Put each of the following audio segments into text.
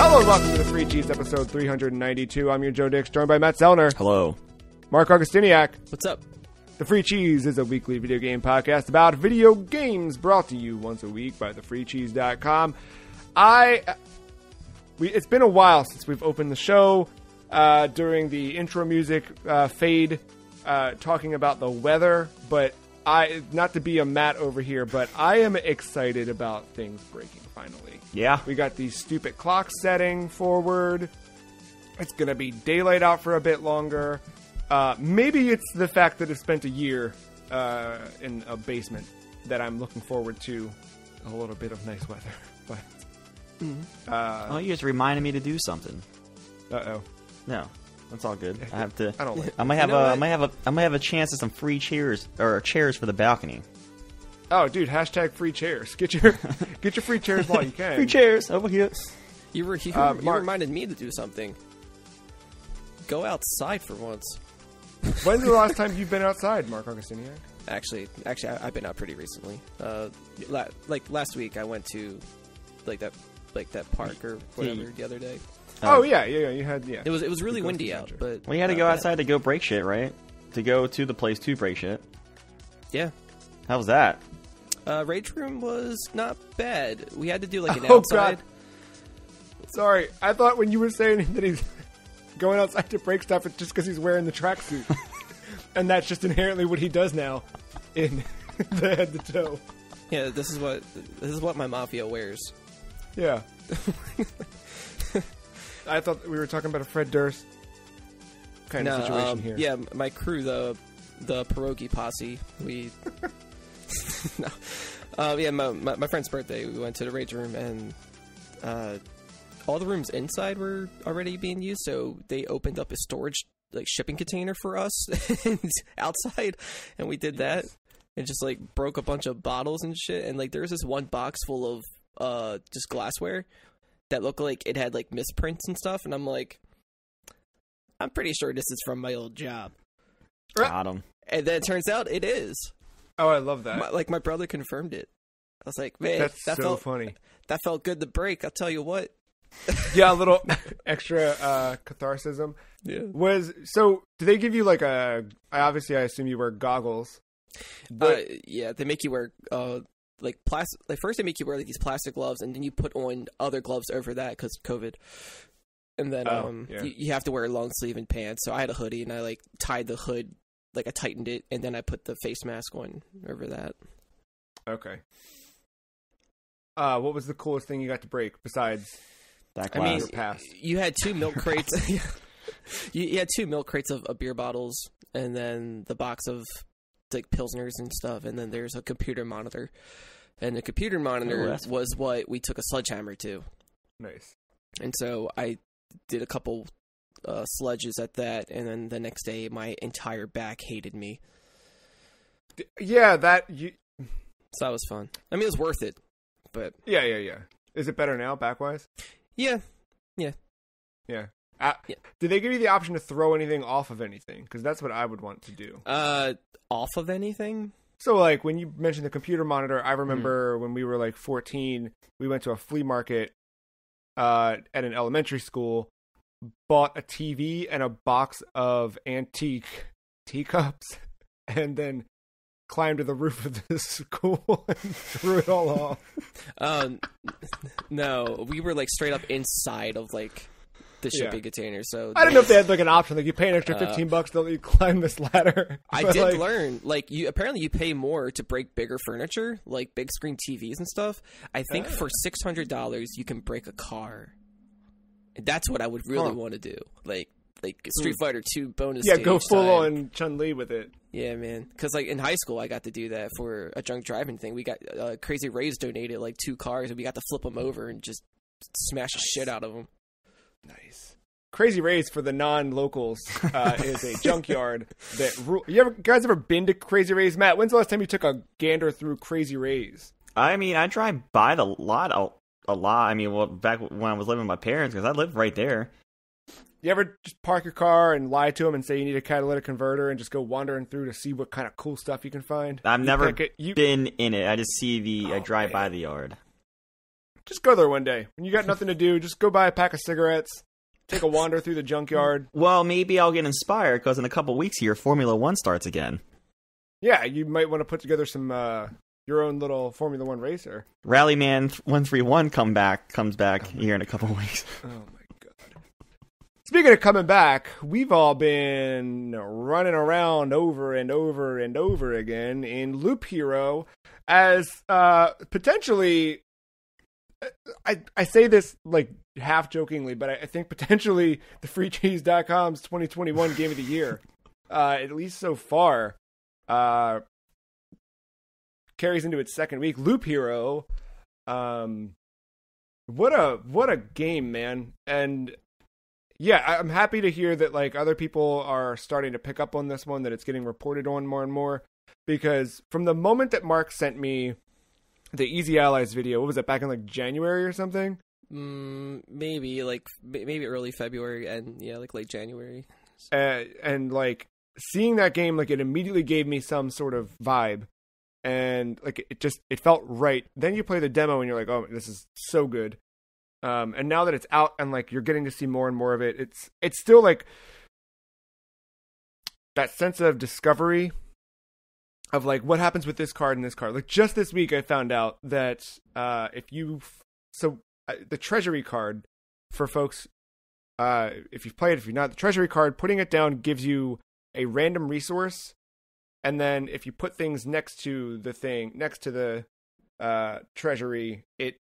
Hello and welcome to the Free Cheese episode 392. I'm your Joe Dix, joined by Matt Zellner. Hello. Marc Augustiniak. What's up? The Free Cheese is a weekly video game podcast about video games brought to you once a week by thefreecheese.com. It's been a while since we've opened the show. During the intro music fade, talking about the weather, but not to be a Matt over here, but I am excited about things breaking finally. Yeah. We got these stupid clocks setting forward. It's going to be daylight out for a bit longer. Maybe it's the fact that I've spent a year in a basement that I'm looking forward to a little bit of nice weather. But You just reminded me to do something. uh-oh. No, that's all good. I have to. I don't like I might have a chance at some free chairs for the balcony. Oh, dude! Hashtag free chairs. Get your free chairs while you can. Free chairs over here. You Marc. reminded me to do something. Go outside for once. When's the last time you've been outside, Marc Augustiniak? Actually, I've been out pretty recently. Like last week, I went to that park or whatever the other day. Oh yeah. You had It was really windy out, but Well, you had to go outside to go break shit, right? To go to the place to break shit. Yeah. How was that? Rage room was not bad. We had to do like an Oh, outside. God. Sorry, I thought when you were saying that he's going outside to break stuff, it's just because he's wearing the tracksuit, and that's just inherently what he does now, in the head to toe. Yeah, this is what my mafia wears. Yeah. I thought we were talking about a Fred Durst kind of situation here. Yeah, my crew, the pierogi posse, we. No. My friend's birthday, we went to the Rage room, and all the rooms inside were already being used, so they opened up a storage, shipping container for us outside, and we did that, and just, broke a bunch of bottles and shit, and, there was this one box full of just glassware that looked like it had, misprints and stuff, and I'm like, I'm pretty sure this is from my old job. Got him. And then it turns out it is. Oh, I love that. My brother confirmed it. I was like, man, That's that so felt funny. That felt good to break. I'll tell you what. Yeah, a little extra catharsis. Yeah. So, do they give you I assume you wear goggles. Yeah, they make you wear plastic. First they make you wear these plastic gloves, and then you put on other gloves over that because COVID. And then you have to wear a long sleeve and pants. So I had a hoodie, and I tied the hood. I tightened it, and then I put the face mask on over that. Okay. What was the coolest thing you got to break besides That I mean, glass. pass? You had 2 milk crates. you had 2 milk crates of beer bottles, and then the box of pilsners and stuff, and then there's a computer monitor. And the computer monitor was what we took a sledgehammer to. Nice. And so I did a couple sledges at that, and then the next day my entire back hated me. Yeah, So that was fun. I mean, it was worth it, but Yeah. Is it better now, backwise? yeah. Yeah. Yeah. Did they give you the option to throw anything off of anything? Because that's what I would want to do. Off of anything? So, when you mentioned the computer monitor, I remember when we were 14, we went to a flea market at an elementary school, bought a TV and a box of antique teacups, and then climbed to the roof of the school and threw it all off. No, we were straight up inside of the shipping container. So I don't know if they had an option, you pay an extra $15 to let you climb this ladder. I did learn, apparently you pay more to break bigger furniture, big screen TVs and stuff. I think for $600 you can break a car. And that's what I would really want to do. Street Fighter 2 bonus stage. Go full on Chun-Li with it. Yeah, man. Because in high school, I got to do that for a drunk driving thing. We got Crazy Rays donated 2 cars, and we got to flip them over and just smash the shit out of them. Nice. Crazy Rays, for the non-locals, is a junkyard that you guys ever been to Crazy Rays? Matt, when's the last time you took a gander through Crazy Rays? I mean, I drive by the lot a lot. I mean, back when I was living with my parents, because I lived right there. You ever just park your car and lie to them and say you need a catalytic converter and just go wandering through to see what kind of cool stuff you can find? I've never been in it. I just see I drive by the yard. just go there one day when you got nothing to do. Just go buy a pack of cigarettes, take a wander through the junkyard. Well, maybe I'll get inspired because in a couple weeks here, Formula One starts again. Yeah, you might want to put together some your own little Formula One racer. Rallyman 131 comes back here in a couple weeks. Oh my god! Speaking of coming back, we've all been running around over and over and over again in Loop Hero as potentially. I say this like half jokingly, but I think potentially the FreeCheese.com's 2021 Game of the Year, at least so far, carries into its second week. Loop Hero, what a game, man! And yeah, I'm happy to hear that like other people are starting to pick up on this one, that it's getting reported on more and more, because from the moment that Marc sent me the Easy Allies video, what was it, back in like January or something? Maybe early February and like late January. And like seeing that game, like it immediately gave me some sort of vibe, and like it felt right. Then you play the demo and you're like, oh, this is so good. And now that it's out and like you're getting to see more and more of it, it's still like that sense of discovery of like what happens with this card and this card. Like just this week I found out that the treasury card for folks, if you've played, if you're not, the treasury card, putting it down gives you a random resource, and then if you put things next to the treasury, it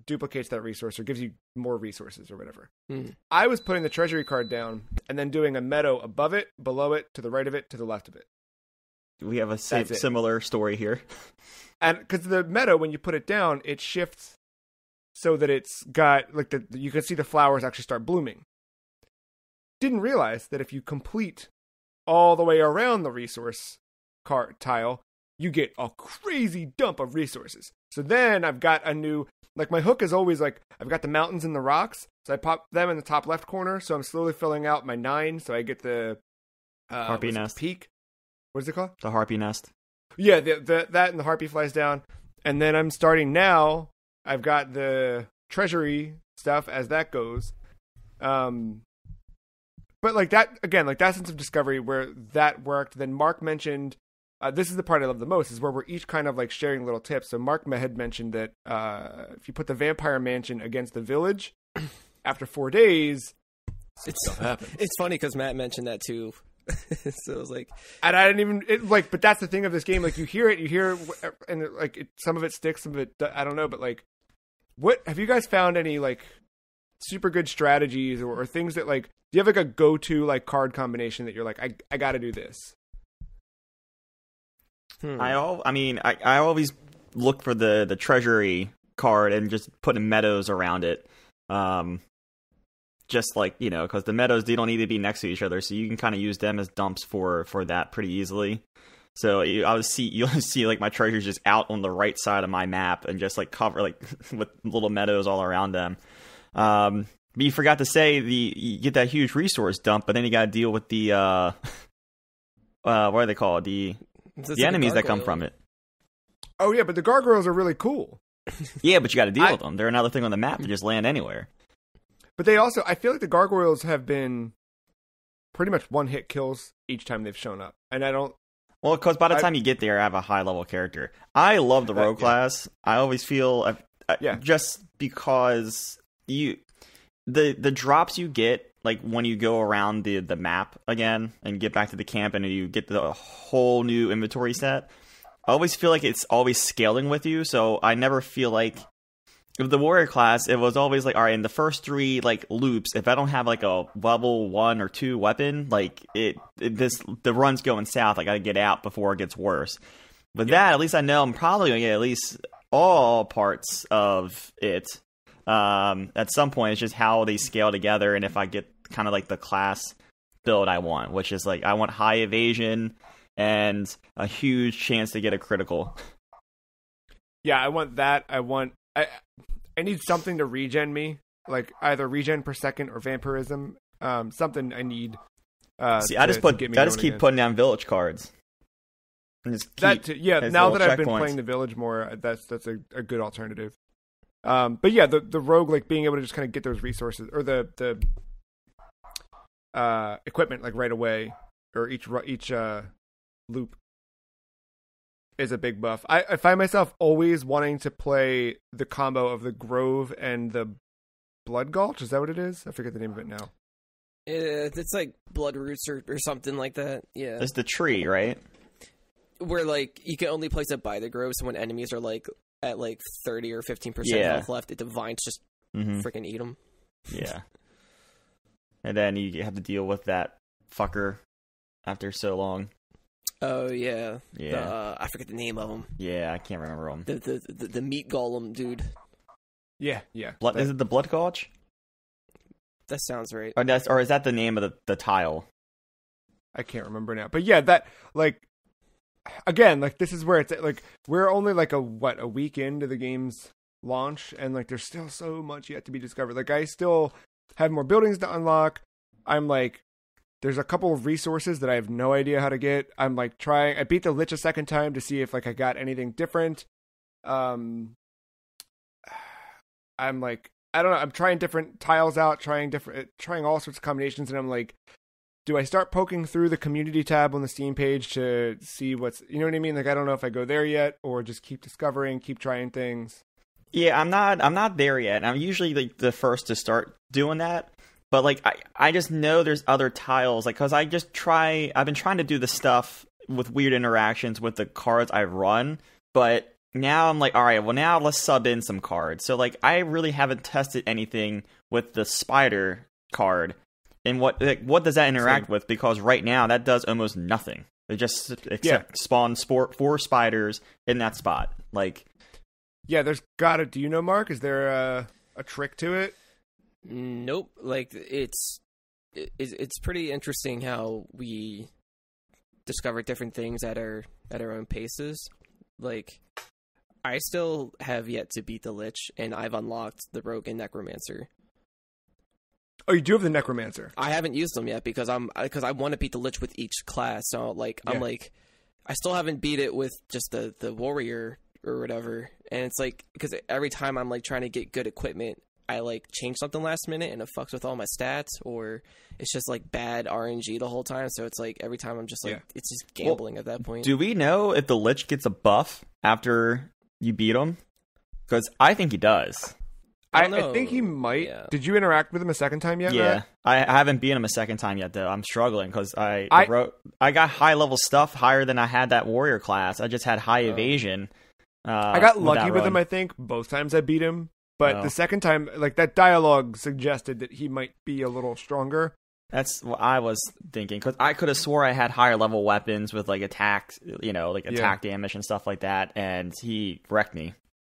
duplicates that resource or gives you more resources or whatever. I was putting the treasury card down and then doing a meadow above it, below it, to the right of it, to the left of it. We have a similar story here. And because the meadow, when you put it down, it shifts so that it's got like you can see the flowers actually start blooming. Didn't realize that if you complete all the way around the resource card tile, you get a crazy dump of resources. So then I've got a new, like my hook is always like, I've got the mountains and the rocks. So I pop them in the top left corner. So I'm slowly filling out my 9. So I get the Harpy Nest peak. What is it called? The Harpy Nest. Yeah, that and the Harpy flies down. And then I'm starting now. I've got the treasury stuff as that goes. But like that, again, like that sense of discovery where that worked. Then Marc mentioned, this is the part I love the most, is where we're each kind of like sharing little tips. So Marc had mentioned that if you put the vampire mansion against the village, after 4 days, stuff happens. It's funny because Matt mentioned that too. So it was like, and I didn't even but that's the thing of this game. Like you hear it, and some of it sticks, some of it I don't know. But like, what have you guys found any like super good strategies or things that like? Do you have like a go-to like card combination that you're like, I got to do this? I always look for the treasury card and just putting meadows around it. Just like, because the meadows, they don't need to be next to each other, so you can kind of use them as dumps for that pretty easily. So you'll see like my treasures just out on the right side of my map and just like cover like with little meadows all around them. But you forgot to say you get that huge resource dump, but then you got to deal with the what are they called? The enemies that come from it. Oh yeah, but the gargoyles are really cool. Yeah, but you got to deal with them. They're another thing on the map to just land anywhere. But they also, I feel like the gargoyles have been pretty much one-hit kills each time they've shown up. And I don't... Well, because by the time you get there, I have a high-level character. I love the rogue class. I always feel... just because the drops you get, like when you go around the map again and get back to the camp and you get the whole new inventory set, I always feel like it's always scaling with you, so I never feel like... With the warrior class, it was always like, all right, in the first 3 like loops, if I don't have like a level 1 or 2 weapon, like the run's going south. I got to get out before it gets worse. With that, at least I know I'm probably going to get at least all parts of it. At some point, it's just how they scale together, and if I get kind of like the class build I want, which is like I want high evasion and a huge chance to get a critical. Yeah, I want that. I need something to regen me, like either regen per second or vampirism. Something I need. See, I just keep putting down village cards. Now that I've been playing the village more, that's a good alternative. But yeah, the rogue, like being able to just kind of get those resources or the equipment like right away, or each loop is a big buff. I find myself always wanting to play the combo of the Grove and the Blood Gulch. Is that what it is? I forget the name of it now. It's like Blood Roots or something like that. Yeah, it's the tree, right? Where like you can only place it by the Grove, so when enemies are like at like 30 or 15% health left, the vines just freaking eat them. Yeah. And then you have to deal with that fucker after so long. Oh yeah, yeah. I forget the name of him. Yeah, I can't remember him. The meat golem dude. Yeah, yeah. Is it the Blood Gulch? That sounds right. Or is that the name of the tile? I can't remember now. But yeah, that like again, like this is where it's like we're only like a week into the game's launch, and like there's still so much yet to be discovered. Like I still have more buildings to unlock. I'm like, there's a couple of resources that I have no idea how to get. I'm like I beat the Lich a second time to see if like I got anything different. I'm like, I don't know. I'm trying different tiles out, trying all sorts of combinations, and I'm like, do I start poking through the community tab on the Steam page to see what's, you know what I mean? Like, I don't know if I go there yet, or just keep discovering, keep trying things. Yeah, I'm not there yet. I'm usually like the first to start doing that. But like, I just know there's other tiles, like, cause I've been trying to do the stuff with weird interactions with the cards I run, but now I'm like, all right, well now let's sub in some cards. So like, I really haven't tested anything with the spider card. And what does that interact with? Because right now that does almost nothing. It just spawn 4 spiders in that spot. Like, yeah, there's gotta. Do you know, Mark? Is there a trick to it? Nope. Like it's pretty interesting how we discover different things at our own paces. Like, I still have yet to beat the Lich, and I've unlocked the Rogue and Necromancer. Oh, you do have the Necromancer. I haven't used them yet because I want to beat the Lich with each class. So like I'm like, I still haven't beat it with just the warrior or whatever. And it's like, because every time I'm like trying to get good equipment, I like change something last minute and it fucks with all my stats, or it's just like bad RNG the whole time. So it's like every time I'm just like, it's just gambling at that point. Do we know if the Lich gets a buff after you beat him? Because I think he does. I think he might. Yeah. Did you interact with him a second time yet? Yeah, Matt? I haven't beat him a second time yet, though. I'm struggling because I got high level stuff higher than I had that warrior class. I just had high evasion. I got lucky with him, I think, both times I beat him. But the second time, like, that dialogue suggested that he might be a little stronger. That's what I was thinking, because I could have swore I had higher level weapons with like attack, attack damage and stuff like that, and he wrecked me.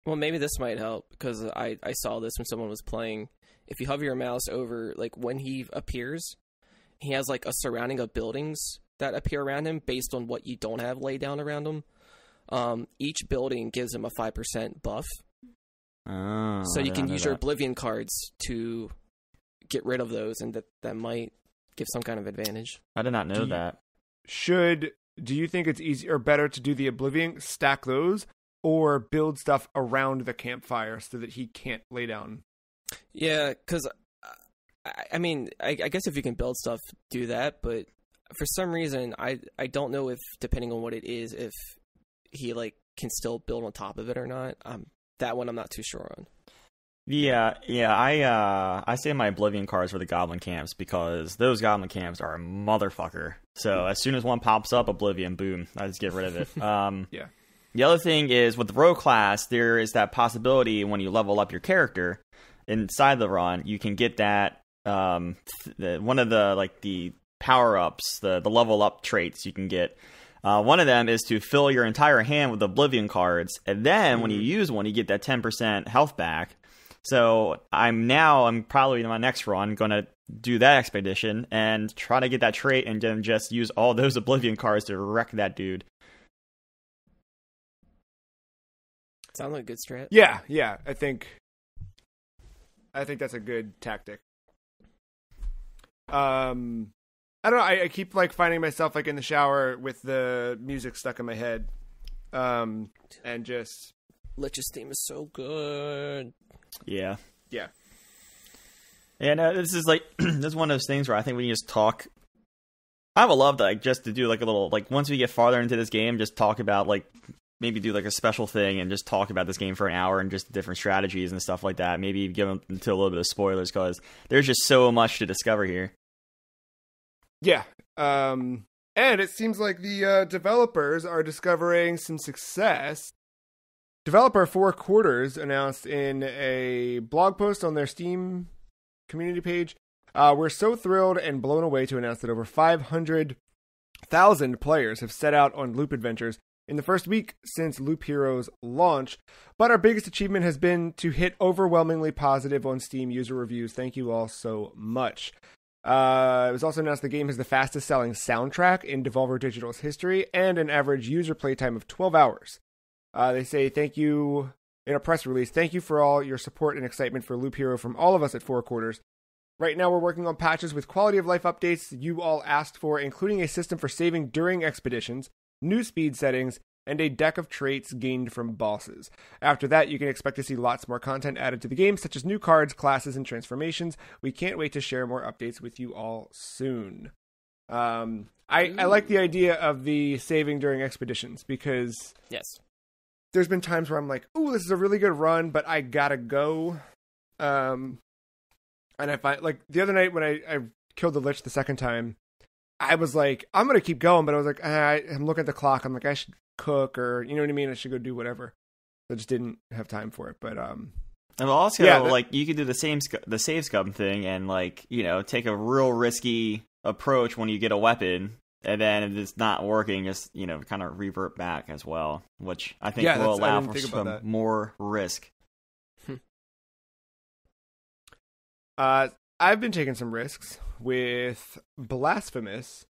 Well, maybe this might help, because I saw this when someone was playing. If you hover your mouse over, like, when he appears, he has, like, a surrounding of buildings that appear around him based on what you don't have laid down around him. Each building gives him a 5% buff. Oh, so you can use your Oblivion cards to get rid of those, and that might give some kind of advantage. I did not know that. Do you think it's easier or better to do the Oblivion, stack those, or build stuff around the campfire so that he can't lay down? Yeah, because, I mean, I guess if you can build stuff, do that, but for some reason, I don't know if, depending on what it is, if he, like, can still build on top of it or not. That one I'm not too sure on. Yeah, I save my Oblivion cards for the Goblin camps, because those Goblin camps are a motherfucker. So as soon as one pops up, Oblivion, boom, I just get rid of it. Yeah. The other thing is, with the Rogue class, there is that possibility when you level up your character inside the run, you can get that one of the, like, the power ups, the level up traits you can get. One of them is to fill your entire hand with Oblivion cards, and then when you use one, you get that 10% health back. So I'm probably in my next run going to do that expedition and try to get that trait, and then just use all those Oblivion cards to wreck that dude. Sounds like a good strat. Yeah. I think that's a good tactic. I don't know. I keep like finding myself like in the shower with the music stuck in my head, and just Lich's theme is so good. Yeah. Yeah. And this is like this is one of those things where I think we can just talk. I would love to just to do like a little once we get farther into this game, just talk about maybe do a special thing and just talk about this game for an hour and just different strategies and stuff like that. Maybe give them into a little bit of spoilers because there's just so much to discover here. Yeah. And it seems like the developers are discovering some success. Developer 4 Quarters announced in a blog post on their Steam community page, we're so thrilled and blown away to announce that over 500,000 players have set out on Loop adventures in the first week since Loop Heroes launch, but our biggest achievement has been to hit overwhelmingly positive on Steam user reviews. Thank you all so much. It was also announced the game has the fastest selling soundtrack in Devolver Digital's history and an average user playtime of 12 hours. They say thank you in a press release. Thank you for all your support and excitement for Loop Hero from all of us at 4 Quarters. Right now we're working on patches with quality of life updates you all asked for, including a system for saving during expeditions, new speed settings, and a deck of traits gained from bosses. After that, you can expect to see lots more content added to the game, such as new cards, classes, and transformations. We can't wait to share more updates with you all soon. I like the idea of the saving during expeditions because yes, there's been times where I'm like, ooh, this is a really good run, but I gotta go. And I find, the other night when I killed the Lich the second time, I was like, I'm going to keep going, but I was like, I'm looking at the clock. I'm like, I should cook or, you know what I mean? I should go do whatever. I just didn't have time for it. But, and also, you could do the save scum thing and, take a real risky approach when you get a weapon. And then if it's not working, just, kind of revert back as well, which I think will allow for some more risk. I've been taking some risks with Blasphemous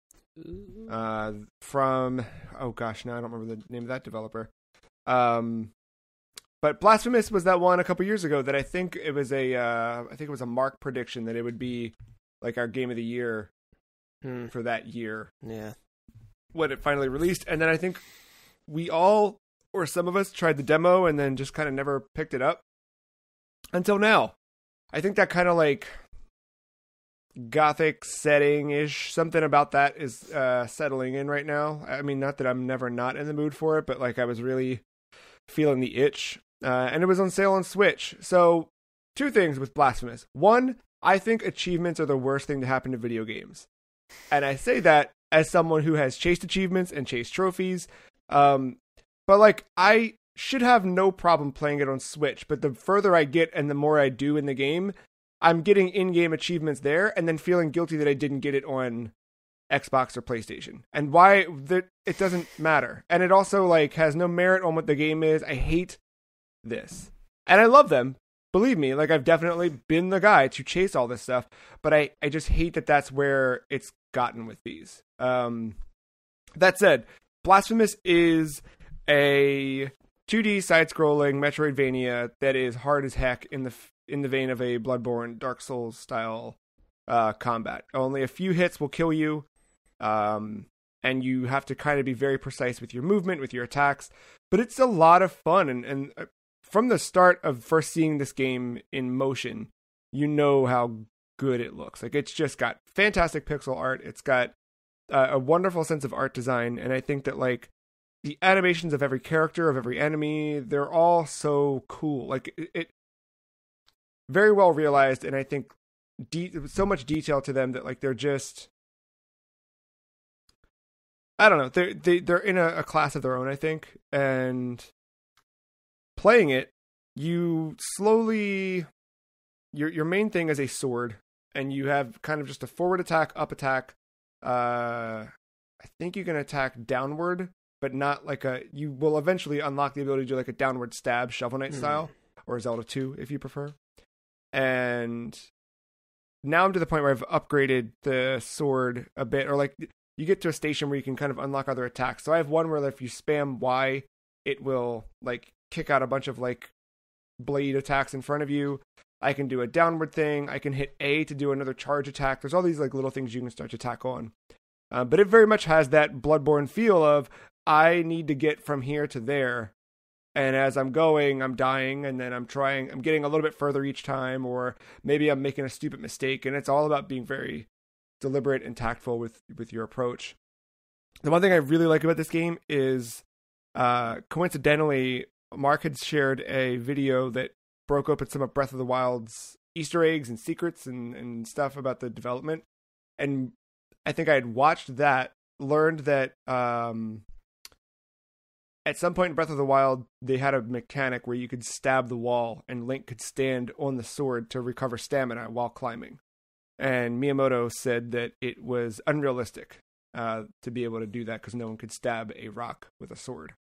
from, oh gosh, now I don't remember the name of that developer. But Blasphemous was that one a couple years ago that I think it was a Marc prediction that it would be our game of the year for that year. Yeah. When it finally released. And then I think we all, or some of us, tried the demo and then just kind of never picked it up until now. I think that kind of gothic setting-ish, something about that is settling in right now. I mean, not that I'm never not in the mood for it, but I was really feeling the itch. And it was on sale on Switch. So, two things with Blasphemous. One, I think achievements are the worst thing to happen to video games. And I say that as someone who has chased achievements and chased trophies. But I should have no problem playing it on Switch, but the further I get and the more I do in the game, I'm getting in-game achievements there and then feeling guilty that I didn't get it on Xbox or PlayStation. And why it doesn't matter. And it also has no merit on what the game is. I hate this. And I love them. Believe me, I've definitely been the guy to chase all this stuff, but I just hate that that's where it's gotten with these. That said, Blasphemous is a 2D side-scrolling Metroidvania that is hard as heck in the vein of a Bloodborne, Dark Souls style combat. Only a few hits will kill you, and you have to kind of be very precise with your movement, with your attacks. But it's a lot of fun, and from the start of first seeing this game in motion, you know how good it looks. It's just got fantastic pixel art. It's got a wonderful sense of art design, and I think that the animations of every character, of every enemy, they're all so cool. It very well realized, and I think so much detail to them that they're just, I don't know, they're in a class of their own, I think. And playing it, you slowly, your main thing is a sword, and you have kind of just a forward attack, up attack. I think you can attack downward, but not you will eventually unlock the ability to do a downward stab, Shovel Knight style, or Zelda 2 if you prefer. And now I'm to the point where I've upgraded the sword a bit, or you get to a station where you can kind of unlock other attacks. So I have one where if you spam Y, it will kick out a bunch of blade attacks in front of you. I can do a downward thing. I can hit A to do another charge attack. There's all these little things you can start to tack on. But it very much has that Bloodborne feel of, I need to get from here to there, And as I'm going, I'm dying, and then I'm getting a little bit further each time, or maybe I'm making a stupid mistake. And it's all about being very deliberate and tactful with your approach. The one thing I really like about this game is, coincidentally, Marc had shared a video that broke open some of Breath of the Wild's Easter eggs and secrets and stuff about the development. And I think I had watched that, learned that at some point in Breath of the Wild, they had a mechanic where you could stab the wall and Link could stand on the sword to recover stamina while climbing. And Miyamoto said that it was unrealistic to be able to do that because no one could stab a rock with a sword.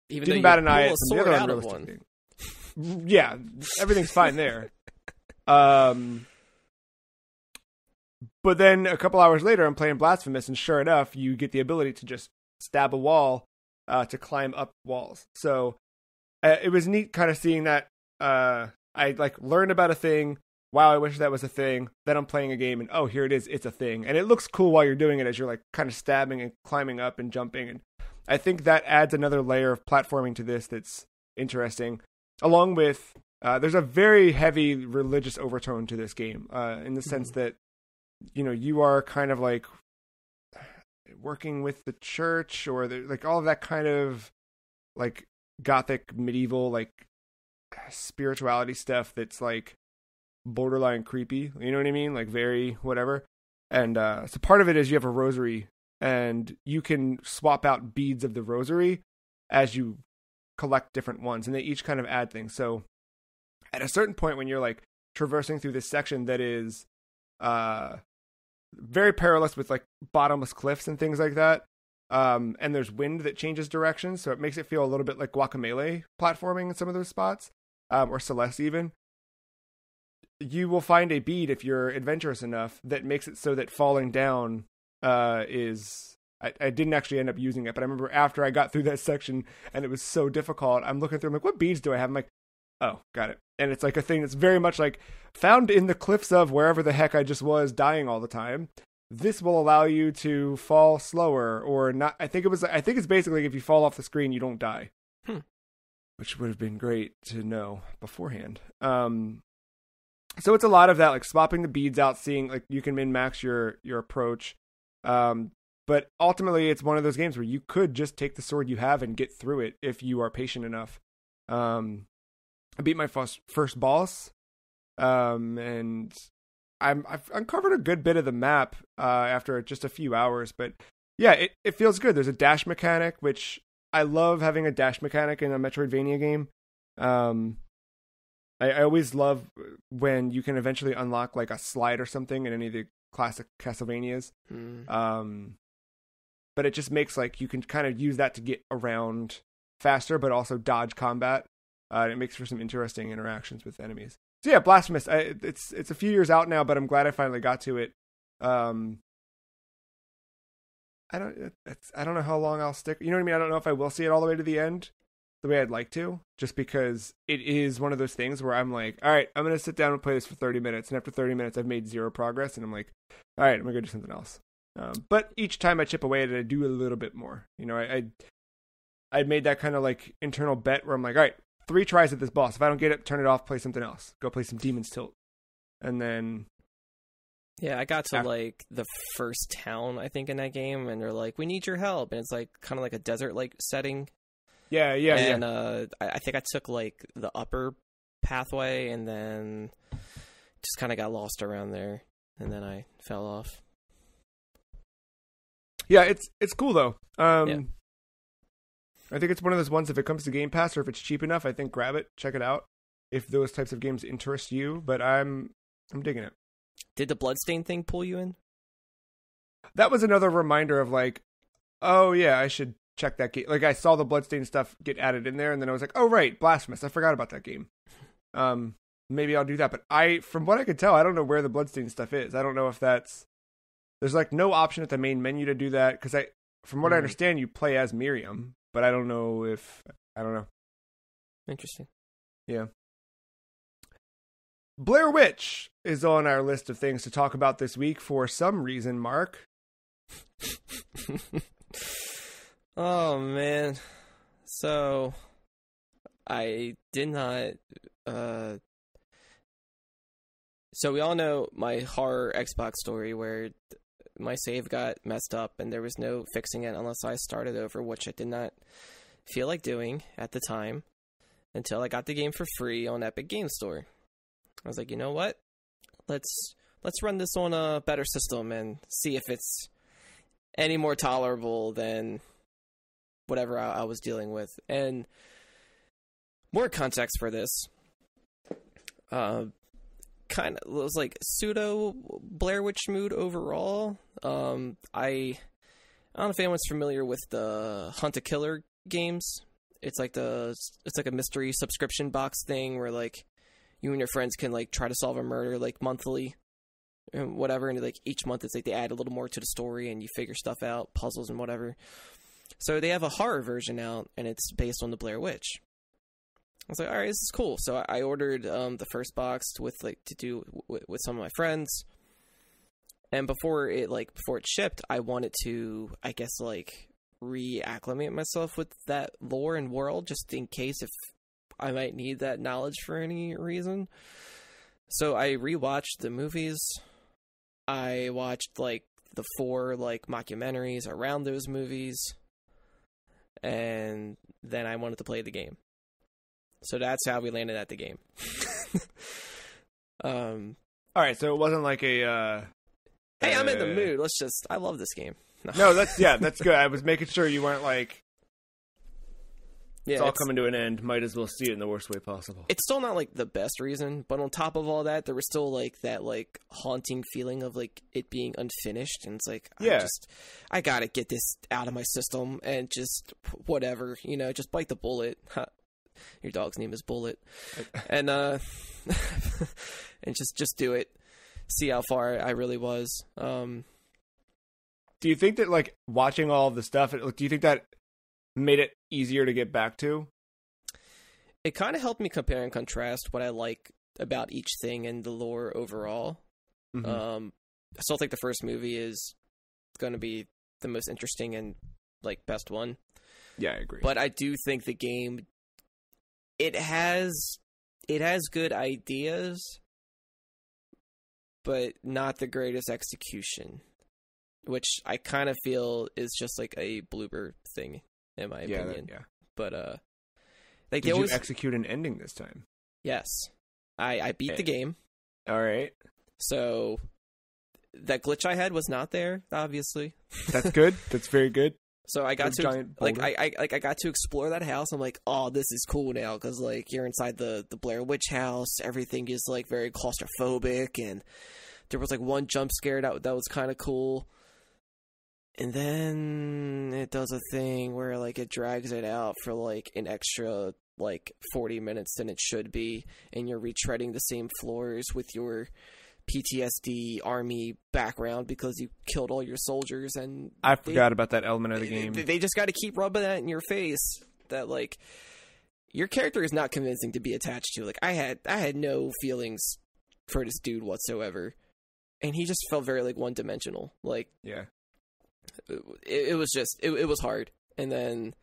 Even Didn't though bat you an eye pull at a some of the sword other out of unrealistic one. things. Yeah, everything's fine there. But then a couple hours later, I'm playing Blasphemous, and sure enough, you get the ability to just stab a wall to climb up walls. So it was neat kind of seeing that. I learned about a thing. Wow, I wish that was a thing. Then I'm playing a game, and oh, here it is. It's a thing. And it looks cool while you're doing it as you're like kind of stabbing and climbing up and jumping. And I think that adds another layer of platforming to this that's interesting. Along with, there's a very heavy religious overtone to this game in the sense that, you are kind of like working with the church or like all of that kind of like gothic medieval like spirituality stuff that's like borderline creepy, you know what I mean? Like very whatever. And so part of it is you have a rosary and you can swap out beads of the rosary as you collect different ones, and they each kind of add things. So at a certain point when you're like traversing through this section that is very perilous with like bottomless cliffs and things like that, and there's wind that changes direction, so it makes it feel a little bit like Guacamelee platforming in some of those spots, or Celeste even. You will find a bead if you're adventurous enough that makes it so that falling down is... I didn't actually end up using it, but I remember after I got through that section and it was so difficult, I'm looking through, I'm like, what beads do I have? I'm like, oh, got it. And it's like a thing that's very much like found in the cliffs of wherever the heck I just was dying all the time. This will allow you to fall slower or not. I think it's basically if you fall off the screen, you don't die, which would have been great to know beforehand. So it's a lot of that, like swapping the beads out, seeing like you can min-max your approach. But ultimately, it's one of those games where you could just take the sword you have and get through it if you are patient enough. I beat my first boss, and I've uncovered a good bit of the map after just a few hours. But yeah, it feels good. There's a dash mechanic, which I love having a dash mechanic in a Metroidvania game. I always love when you can eventually unlock like a slide or something in any of the classic Castlevanias. But it just makes like you can kind of use that to get around faster, but also dodge combat. It makes for some interesting interactions with enemies. So yeah, Blasphemous. It's a few years out now, but I'm glad I finally got to it. I don't know how long I'll stick. You know what I mean? I don't know if I will see it all the way to the end, the way I'd like to, just because it is one of those things where I'm like, all right, I'm gonna sit down and play this for 30 minutes, and after 30 minutes, I've made zero progress, and I'm like, all right, I'm gonna go do something else. But each time I chip away at it, I do a little bit more. I made that kind of like internal bet where I'm like, all right, 3 tries at this boss. If I don't get it, turn it off, play something else. Go play some Demon's Tilt. And then... Yeah, I got to like the first town, I think, in that game, and they're like, we need your help. And it's like kind of like a desert-like setting. Yeah. And I think I took like the upper pathway and then just kind of got lost around there. And then I fell off. Yeah, it's cool though. Yeah. I think it's one of those ones, if it comes to Game Pass or if it's cheap enough, I think grab it, check it out. If those types of games interest you, but I'm digging it. Did the Bloodstain thing pull you in? That was another reminder of like, oh yeah, I should check that game. Like I saw the Bloodstain stuff get added in there and then I was like, oh right, Blasphemous. I forgot about that game. Maybe I'll do that. But from what I could tell, I don't know where the Bloodstain stuff is. I don't know if there's like no option at the main menu to do that. Cause from what I understand, you play as Miriam, but I don't know. Interesting. Yeah. Blair Witch is on our list of things to talk about this week for some reason, Mark. Oh, man. So, I did not. So we all know my horror Xbox story where my save got messed up and there was no fixing it unless I started over, which I did not feel like doing at the time until I got the game for free on Epic Game Store. I was like, you know what? Let's run this on a better system and see if it's any more tolerable than whatever I was dealing with. And more context for this. Kind of was like pseudo Blair Witch mood overall. I don't know if anyone's familiar with the Hunt a Killer games. It's like a mystery subscription box thing where like you and your friends can like try to solve a murder like monthly and whatever, and like each month it's like they add a little more to the story and you figure stuff out, puzzles and whatever. So they have a horror version out and it's based on the Blair Witch. I was like, all right, this is cool. So I ordered the first box with like to do with some of my friends, and before it shipped, I wanted to, I guess, like reacclimate myself with that lore and world just in case if I might need that knowledge for any reason. So I rewatched the movies. I watched like the 4 like mockumentaries around those movies, and then I wanted to play the game. So that's how we landed at the game. All right, so it wasn't like a hey, I'm in the mood. I love this game. No, that's good. I was making sure you weren't like, it's all coming to an end. Might as well see it in the worst way possible. It's still not like the best reason, but on top of all that, there was still like that like haunting feeling of like it being unfinished, and it's like, I gotta get this out of my system and just whatever, just bite the bullet. Your dog's name is Bullet, and and just do it. See how far I really was. Do you think that like watching all of the stuff, do you think that made it easier to get back to? It kind of helped me compare and contrast what I like about each thing and the lore overall. Mm-hmm. I still think the first movie is going to be the most interesting and like best one. Yeah, I agree. But I do think the game, it has good ideas, but not the greatest execution, which I kind of feel is just like a blooper thing, in my opinion. But like did you execute an ending this time? Yes, I beat the game. All right. So that glitch I had was not there, obviously. That's good. That's very good. So I got to I got to explore that house. I'm like, oh, this is cool now because like you're inside the Blair Witch house. Everything is like very claustrophobic, and there was like one jump scare that was kind of cool. And then it does a thing where like it drags it out for like an extra like 40 minutes than it should be, and you're retreading the same floors with your PTSD army background because you killed all your soldiers, and I forgot about that element of the game. They just got to keep rubbing that in your face that like your character is not convincing to be attached to. Like I had no feelings for this dude whatsoever, and he just felt very like one-dimensional. Like yeah, it was just it was hard. And then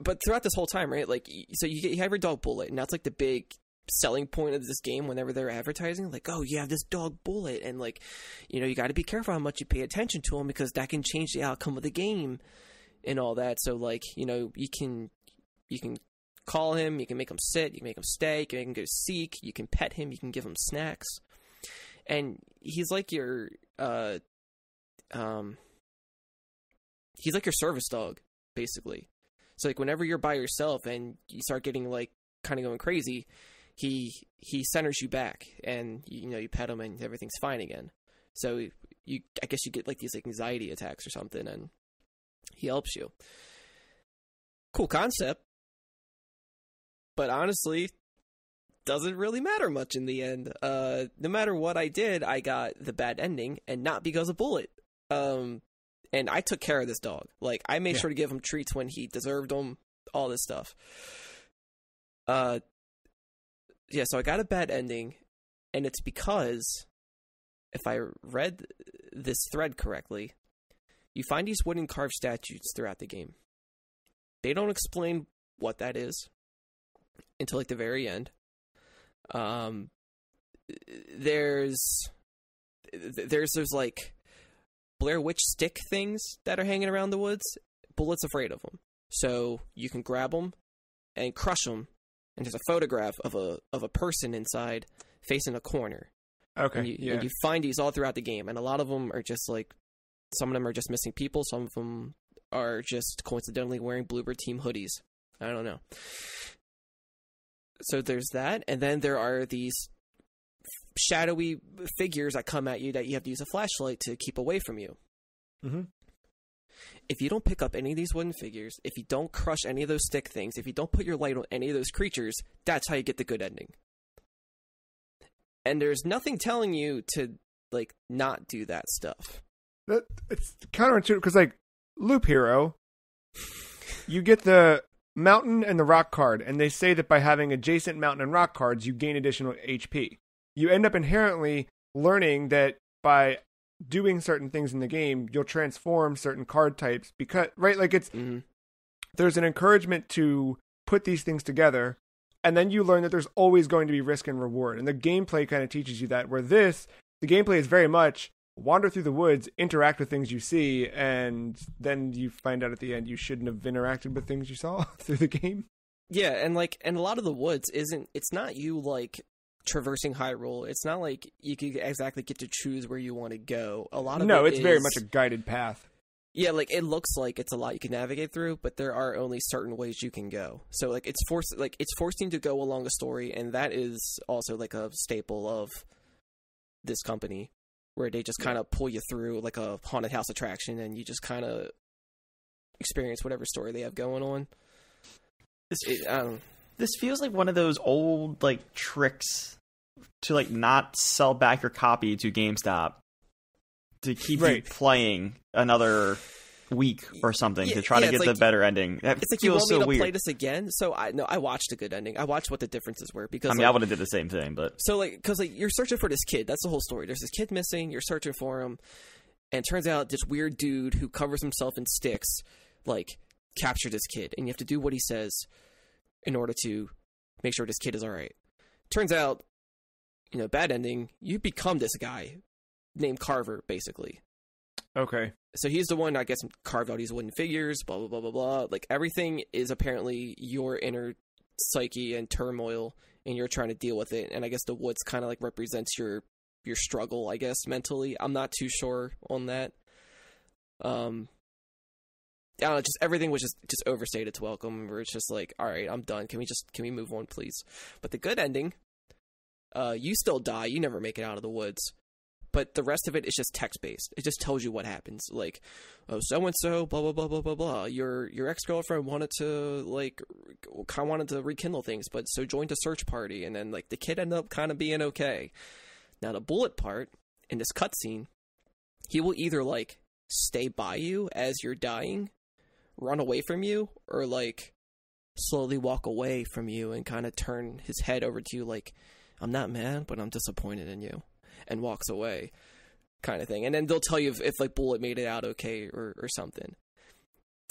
but throughout this whole time, right? Like so you have your dog Bullet, and that's like the big selling point of this game whenever they're advertising, like, oh, you have this dog Bullet, and like, you got to be careful how much you pay attention to him because that can change the outcome of the game and all that. So like, you can call him, you can make him sit, you can make him stay, you can make him go seek, you can pet him, you can give him snacks, and he's like your service dog basically. So like whenever you're by yourself and you start getting like kind of going crazy, he centers you back, and you pet him and everything's fine again. So I guess you get like these like anxiety attacks or something, and he helps you. Cool concept, but honestly, doesn't really matter much in the end. No matter what I did, I got the bad ending, and not because of Bullet. And I took care of this dog. Like I made sure to give him treats when he deserved them. All this stuff. So I got a bad ending, and it's because, if I read this thread correctly, you find these wooden carved statues throughout the game. They don't explain what that is. until like the very end. There's those like Blair Witch stick things that are hanging around the woods. Bullet's afraid of them, so you can grab them and crush them. And there's a photograph of a person inside facing a corner. Okay, and you find these all throughout the game, and a lot of them are just like, some of them are just missing people, some of them are just coincidentally wearing Bluebird Team hoodies. I don't know. So there's that, and then there are these shadowy figures that come at you that you have to use a flashlight to keep away from you. Mm-hmm. If you don't pick up any of these wooden figures, if you don't crush any of those stick things, if you don't put your light on any of those creatures, that's how you get the good ending. And there's nothing telling you to, like, not do that stuff. It's counterintuitive, because, like, Loop Hero, you get the mountain and the rock card, and they say that by having adjacent mountain and rock cards, you gain additional HP. You end up inherently learning that by doing certain things in the game, you'll transform certain card types, because, right, like, it's, there's an encouragement to put these things together, and then you learn that there's always going to be risk and reward, and the gameplay kind of teaches you that, where the gameplay is very much wander through the woods, interact with things you see, and then you find out at the end you shouldn't have interacted with things you saw through the game. Yeah, and a lot of the woods it's not you, like, traversing Hyrule. It's not like you can exactly get to choose where you want to go. A lot of it's very much a guided path. Yeah, like, it looks like it's a lot you can navigate through, but there are only certain ways you can go. So, like, it's forcing to go along a story, and that is also, like, a staple of this company, where they just kind of pull you through like a haunted house attraction, and you just kind of experience whatever story they have going on. This feels like one of those old, like, tricks to, like, not sell back your copy to GameStop to keep you playing another week or something to try to get the better ending. It's like, you want me to play this again? So I watched a good ending. I watched what the differences were, because I would have did the same thing, but so, like, because, like, you're searching for this kid. That's the whole story. There's this kid missing. You're searching for him, and it turns out this weird dude who covers himself in sticks, like, captured this kid, and you have to do what he says in order to make sure this kid is all right. Turns out, bad ending. You become this guy named Carver, basically. Okay. So he's the one, I guess, carved out these wooden figures, blah, blah, blah, blah, blah. Like, everything is apparently your inner psyche and turmoil, and you're trying to deal with it. And I guess the woods kind of, like, represents your struggle, I guess, mentally. I'm not too sure on that. I don't know, just everything was just overstayed its welcome, where it's just like, all right, I'm done. Can we move on, please? But the good ending, you still die. You never make it out of the woods. But the rest of it is just text-based. It just tells you what happens. Like, oh, so-and-so, blah, blah, blah, blah, blah, blah. Your ex-girlfriend wanted to rekindle things, but so joined a search party, and then, like, the kid ended up kind of being okay. Now, the bullet part, in this cutscene, he will either, like, stay by you as you're dying, run away from you, or, like, slowly walk away from you and kind of turn his head over to you like, I'm not mad, but I'm disappointed in you. And walks away, kind of thing. And then they'll tell you if like, Bullet made it out okay or something.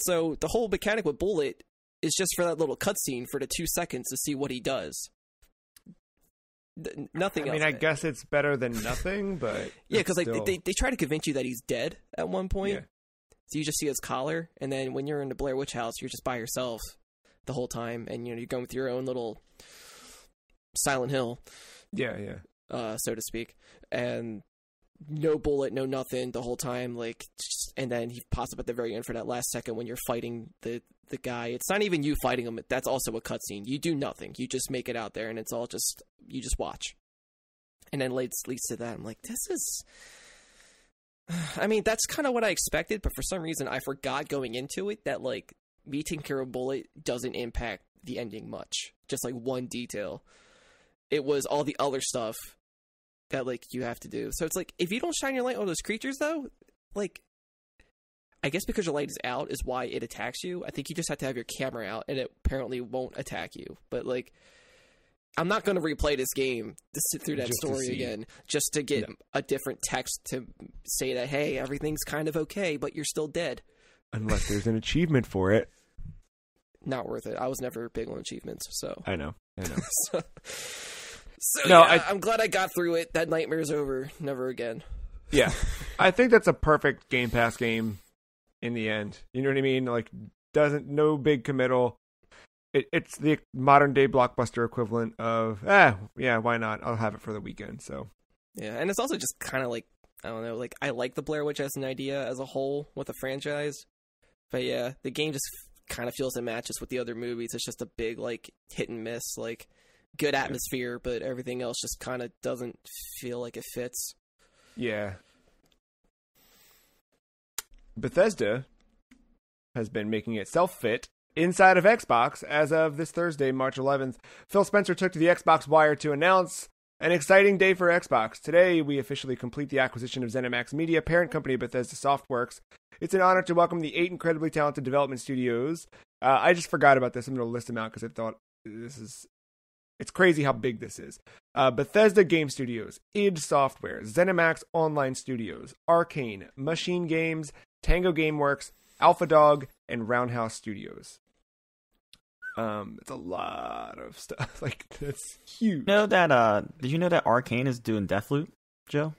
So the whole mechanic with Bullet is just for that little cutscene for the 2 seconds to see what he does. Nothing else. I mean, I guess it's better than nothing, but... Yeah, because like, they try to convince you that he's dead at one point. Yeah. So you just see his collar, and then when you're in the Blair Witch house, you're just by yourself the whole time, and you're going with your own little Silent Hill. Yeah, yeah. So to speak, and no bullet, no nothing the whole time, like, and then he pops up at the very end for that last second when you're fighting the guy. It's not even you fighting him. That's also a cutscene. You do nothing. You just make it out there, and it's all just, you just watch. And then leads to that. I'm like, this is... I mean, that's kind of what I expected, but for some reason I forgot going into it that, like, me taking care of Bullet doesn't impact the ending much. Just, like, one detail. It was all the other stuff that, like, you have to do. So it's like, if you don't shine your light on those creatures, though, like, I guess because your light is out is why it attacks you. I think you just have to have your camera out, and it apparently won't attack you. But, like, I'm not going to replay this game to sit through that story again, just to get a different text to say that, hey, everything's kind of okay, but you're still dead. Unless there's an achievement for it. not worth it. I was never big on achievements, so I know. So no, yeah, I'm glad I got through it. That nightmare's over. Never again. Yeah, I think that's a perfect Game Pass game in the end. You know what I mean? Like, no big committal. It's the modern day Blockbuster equivalent of, yeah, why not? I'll have it for the weekend. So yeah, and it's also just kind of like, I don't know, like I like the Blair Witch as an idea as a whole with a franchise, but yeah, the game just kind of feels it matches with the other movies. It's just a big like hit and miss, like good atmosphere, but everything else just kind of doesn't feel like it fits. Yeah. Bethesda has been making itself fit inside of Xbox as of this Thursday, March 11th. Phil Spencer took to the Xbox Wire to announce an exciting day for Xbox. Today, we officially complete the acquisition of ZeniMax Media, parent company of Bethesda Softworks. It's an honor to welcome the 8 incredibly talented development studios. I just forgot about this. I'm going to list them out because I thought it's crazy how big this is. Bethesda Game Studios, id Software, ZeniMax Online Studios, Arcane, Machine Games, Tango Gameworks, Alpha Dog, and Roundhouse Studios. It's a lot of stuff. Like, it's huge. Did you know that Arcane is doing Deathloop, Joe?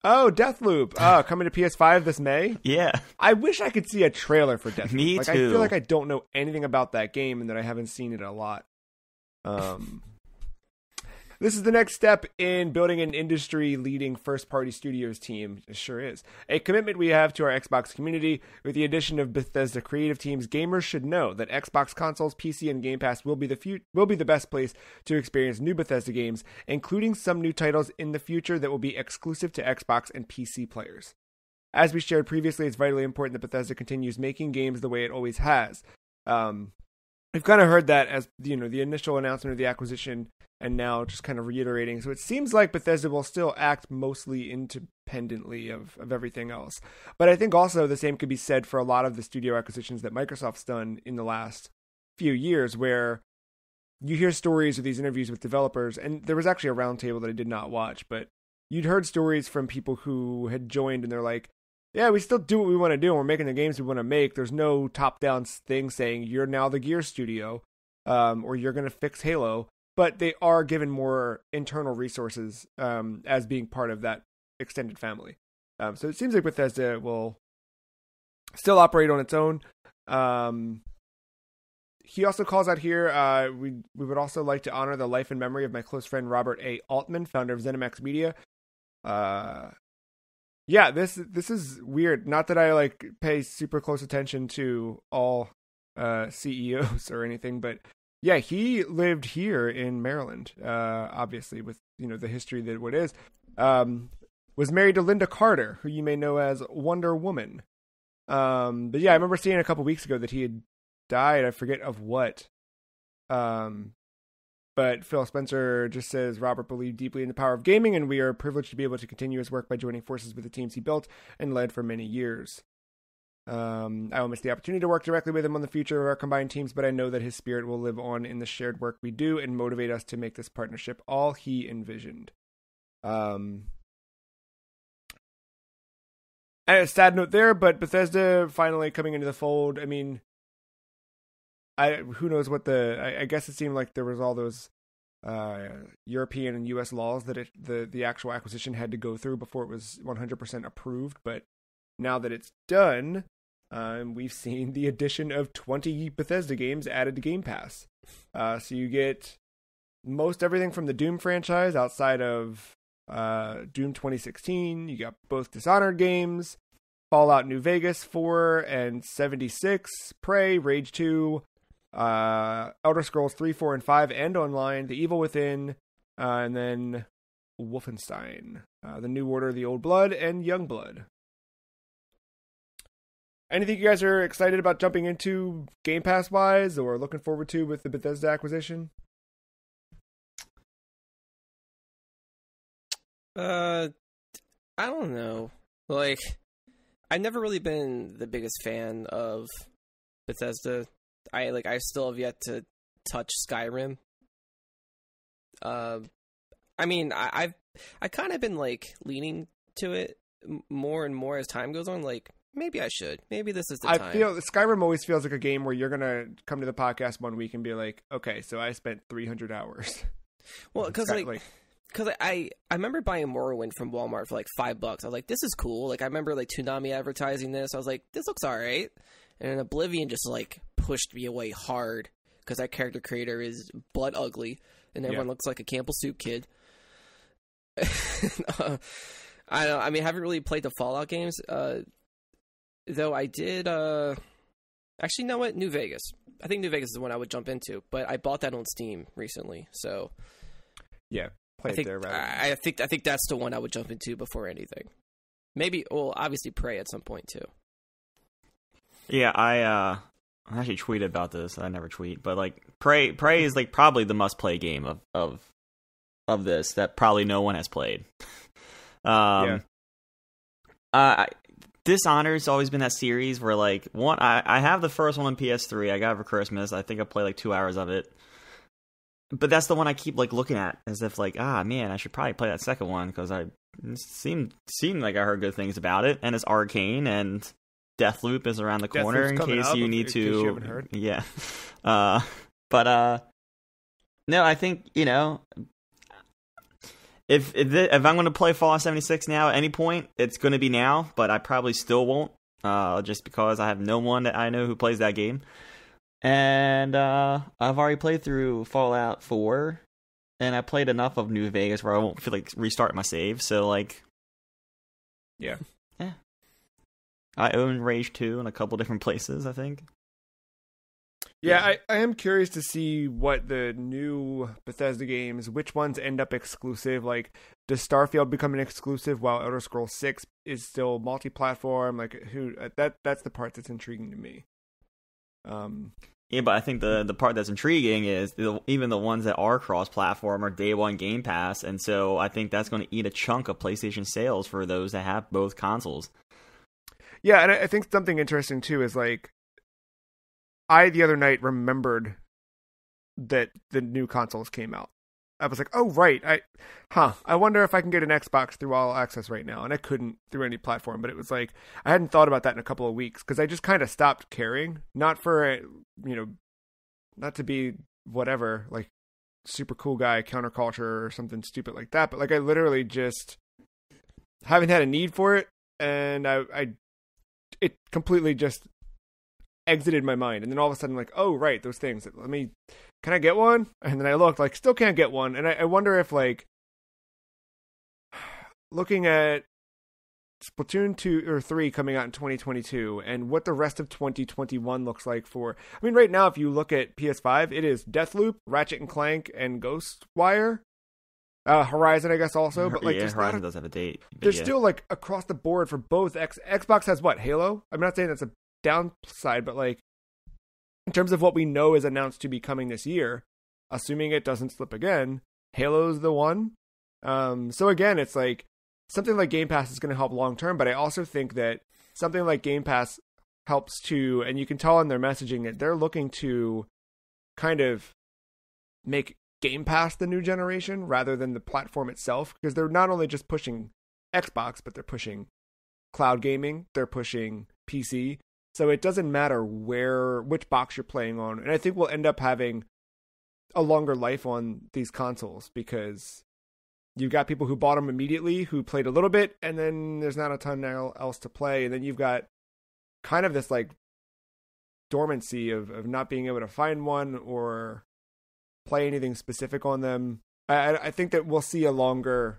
Oh, Deathloop. Coming to PS5 this May? Yeah. I wish I could see a trailer for Deathloop. Me like, too. I feel like I don't know anything about that game and that I haven't seen it a lot. This is the next step in building an industry-leading first-party studios team. It sure is. A commitment we have to our Xbox community. With the addition of Bethesda creative teams, gamers should know that Xbox consoles, PC, and Game Pass will be the best place to experience new Bethesda games, including some new titles in the future that will be exclusive to Xbox and PC players. As we shared previously, it's vitally important that Bethesda continues making games the way it always has. We've kind of heard that as the initial announcement of the acquisition, and now just kind of reiterating. So it seems like Bethesda will still act mostly independently of everything else. But I think also the same could be said for a lot of the studio acquisitions that Microsoft's done in the last few years, where you hear stories of these interviews with developers, and there was actually a roundtable that I did not watch, but you'd heard stories from people who had joined, and they're like, yeah, we still do what we want to do, and we're making the games we want to make. There's no top-down thing saying, you're now the Gears studio, or you're going to fix Halo. But they are given more internal resources as being part of that extended family. So it seems like Bethesda will still operate on its own. He also calls out here, we would also like to honor the life and memory of my close friend Robert A. Altman, founder of ZeniMax Media. Yeah, this is weird. Not that I pay super close attention to all CEOs or anything, but yeah, he lived here in Maryland, obviously, with the history that what is. Was married to Linda Carter, who you may know as Wonder Woman. But yeah, I remember seeing a couple weeks ago that he had died. I forget of what. But Phil Spencer just says, Robert believed deeply in the power of gaming, and we are privileged to be able to continue his work by joining forces with the teams he built and led for many years. I will miss the opportunity to work directly with him on the future of our combined teams, but I know that his spirit will live on in the shared work we do and motivate us to make this partnership all he envisioned. And a sad note there, but Bethesda finally coming into the fold. I mean, who knows what I guess it seemed like there was all those European and US laws that the actual acquisition had to go through before it was 100% approved, but now that it's done, we've seen the addition of 20 Bethesda games added to Game Pass. So you get most everything from the Doom franchise outside of Doom 2016. You got both Dishonored games, Fallout New Vegas 4 and 76, Prey, Rage 2, Elder Scrolls 3, 4, and 5, and online, The Evil Within, and then Wolfenstein, The New Order, The Old Blood, and Young Blood. Anything you guys are excited about jumping into Game Pass wise or looking forward to with the Bethesda acquisition? I don't know. I've never really been the biggest fan of Bethesda. I still have yet to touch Skyrim. I mean, I kind of been leaning to it more and more as time goes on. maybe I should. Maybe this is the I time. feel Skyrim always feels like a game where you're gonna come to the podcast one week and be like, okay, so I spent 300 hours. Well, because I remember buying Morrowind from Walmart for like $5. I was like, this is cool. Like I remember like Toonami advertising this. I was like, this looks all right. And then Oblivion just like pushed me away hard because that character creator is blood ugly and everyone looks like a Campbell Soup kid. I don't know. I mean, I haven't really played the Fallout games, though I did. Actually, you know what? New Vegas. I think New Vegas is the one I would jump into, but I bought that on Steam recently, so yeah, play it there. Rather. I think that's the one I would jump into before anything. Maybe, well, obviously, Prey at some point too. Yeah, I actually tweeted about this. I never tweet, but like Prey is like probably the must-play game of this that probably no one has played. Dishonored's always been that series where like I have the first one on PS3. I got it for Christmas. I think I played like 2 hours of it. But that's the one I keep like looking at as if like, man, I should probably play that second one because I seemed like I heard good things about it, and it's arcane and Deathloop is around the corner in case you need to. You haven't heard. Yeah. But no, I think, you know, if I'm going to play Fallout 76 now at any point, it's going to be now, but I probably still won't, just because I have no one that I know who plays that game. And I've already played through Fallout 4, and I played enough of New Vegas where I won't feel like restarting my save, so like... Yeah. I own Rage 2 in a couple different places, I think. Yeah, I am curious to see what the new Bethesda games, which ones end up exclusive. Like, does Starfield become an exclusive while Elder Scrolls 6 is still multi-platform? Like, that's the part that's intriguing to me. Yeah, but I think the part that's intriguing is even the ones that are cross-platform are day one Game Pass, and so I think that's going to eat a chunk of PlayStation sales for those that have both consoles. Yeah, and I think something interesting too is like, I the other night remembered that the new consoles came out. I was like, oh right, I wonder if I can get an Xbox through All Access right now, and I couldn't through any platform. But it was like I hadn't thought about that in a couple of weeks because I just kind of stopped caring. Not for not to be whatever like super cool guy counterculture or something stupid like that, but like I literally just haven't had a need for it, and it completely just exited my mind. And then all of a sudden, like, oh, right, those things. Can I get one? And then I looked, like, still can't get one. And I wonder if, like, looking at Splatoon 2 or 3 coming out in 2022 and what the rest of 2021 looks like for... I mean, right now, if you look at PS5, it is Deathloop, Ratchet and Clank, and Ghostwire. Horizon, I guess, also, but like, Horizon does have a date. There's still like across the board for both. Xbox has what? Halo. I'm not saying that's a downside, but like in terms of what we know is announced to be coming this year, assuming it doesn't slip again, Halo's the one. So again, it's like something like Game Pass is going to help long term, but I also think that something like Game Pass helps to, and you can tell in their messaging that they're looking to kind of make Game Pass the new generation rather than the platform itself, because they're not only just pushing Xbox, but they're pushing cloud gaming, they're pushing PC, so it doesn't matter which box you're playing on. And I think we'll end up having a longer life on these consoles because you've got people who bought them immediately who played a little bit, and then there's not a ton else to play, and then you've got kind of this like dormancy of not being able to find one or play anything specific on them. I think that we'll see a longer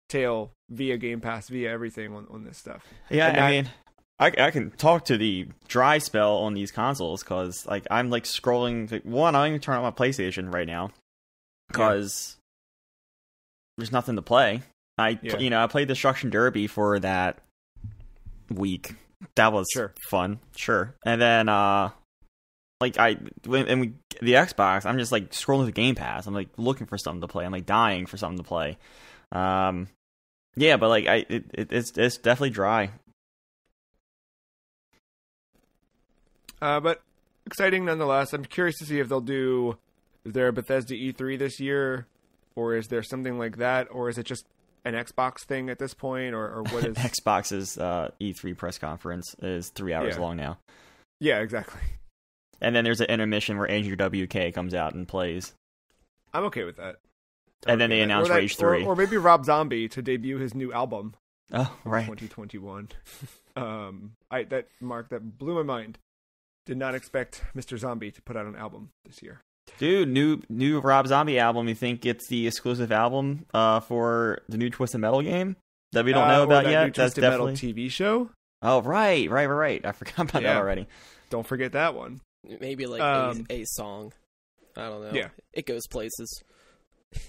tail via Game Pass, via everything on this stuff. Yeah, I mean, I can talk to the dry spell on these consoles because like I'm like scrolling. Like, one, I don't even turn on my PlayStation right now because there's nothing to play. I played Destruction Derby for that week. That was fun, sure. And then the Xbox, I'm just like scrolling through Game Pass. I'm like looking for something to play. I'm like dying for something to play. Yeah, but like it's definitely dry. But exciting nonetheless. I'm curious to see if is there a Bethesda E3 this year, or is there something like that, or is it just an Xbox thing at this point, or what is Xbox's E3 press conference is 3 hours long now. Yeah, exactly. And then there's an intermission where Andrew WK comes out and plays. I'm okay with that. And then they announce Rage 3. Or maybe Rob Zombie to debut his new album. Oh, right. 2021. Mark, that blew my mind. Did not expect Mr. Zombie to put out an album this year. Dude, new Rob Zombie album. You think it's the exclusive album for the new Twisted Metal game that we don't know about yet? New Twisted Metal TV show. Oh, right. I forgot about that already. Don't forget that one. Maybe like a song. I don't know. Yeah, it goes places.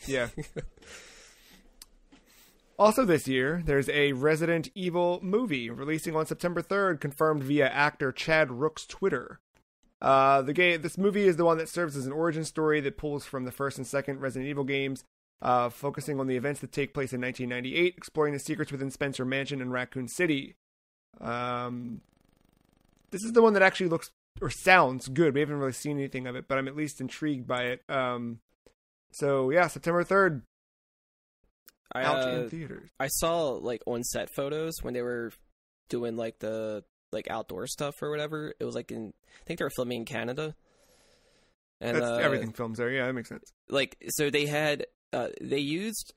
Yeah. Also this year, there's a Resident Evil movie releasing on September 3rd, confirmed via actor Chad Rook's Twitter. This movie is the one that serves as an origin story that pulls from the first and second Resident Evil games, focusing on the events that take place in 1998, exploring the secrets within Spencer Mansion and Raccoon City. This is the one that actually looks or sounds good. We haven't really seen anything of it, but I'm at least intrigued by it. So yeah, September 3rd. Out in theaters. I saw like on set photos when they were doing like the outdoor stuff or whatever. It was like I think they were filming in Canada. And everything films there. Yeah, that makes sense. Like, so they had they used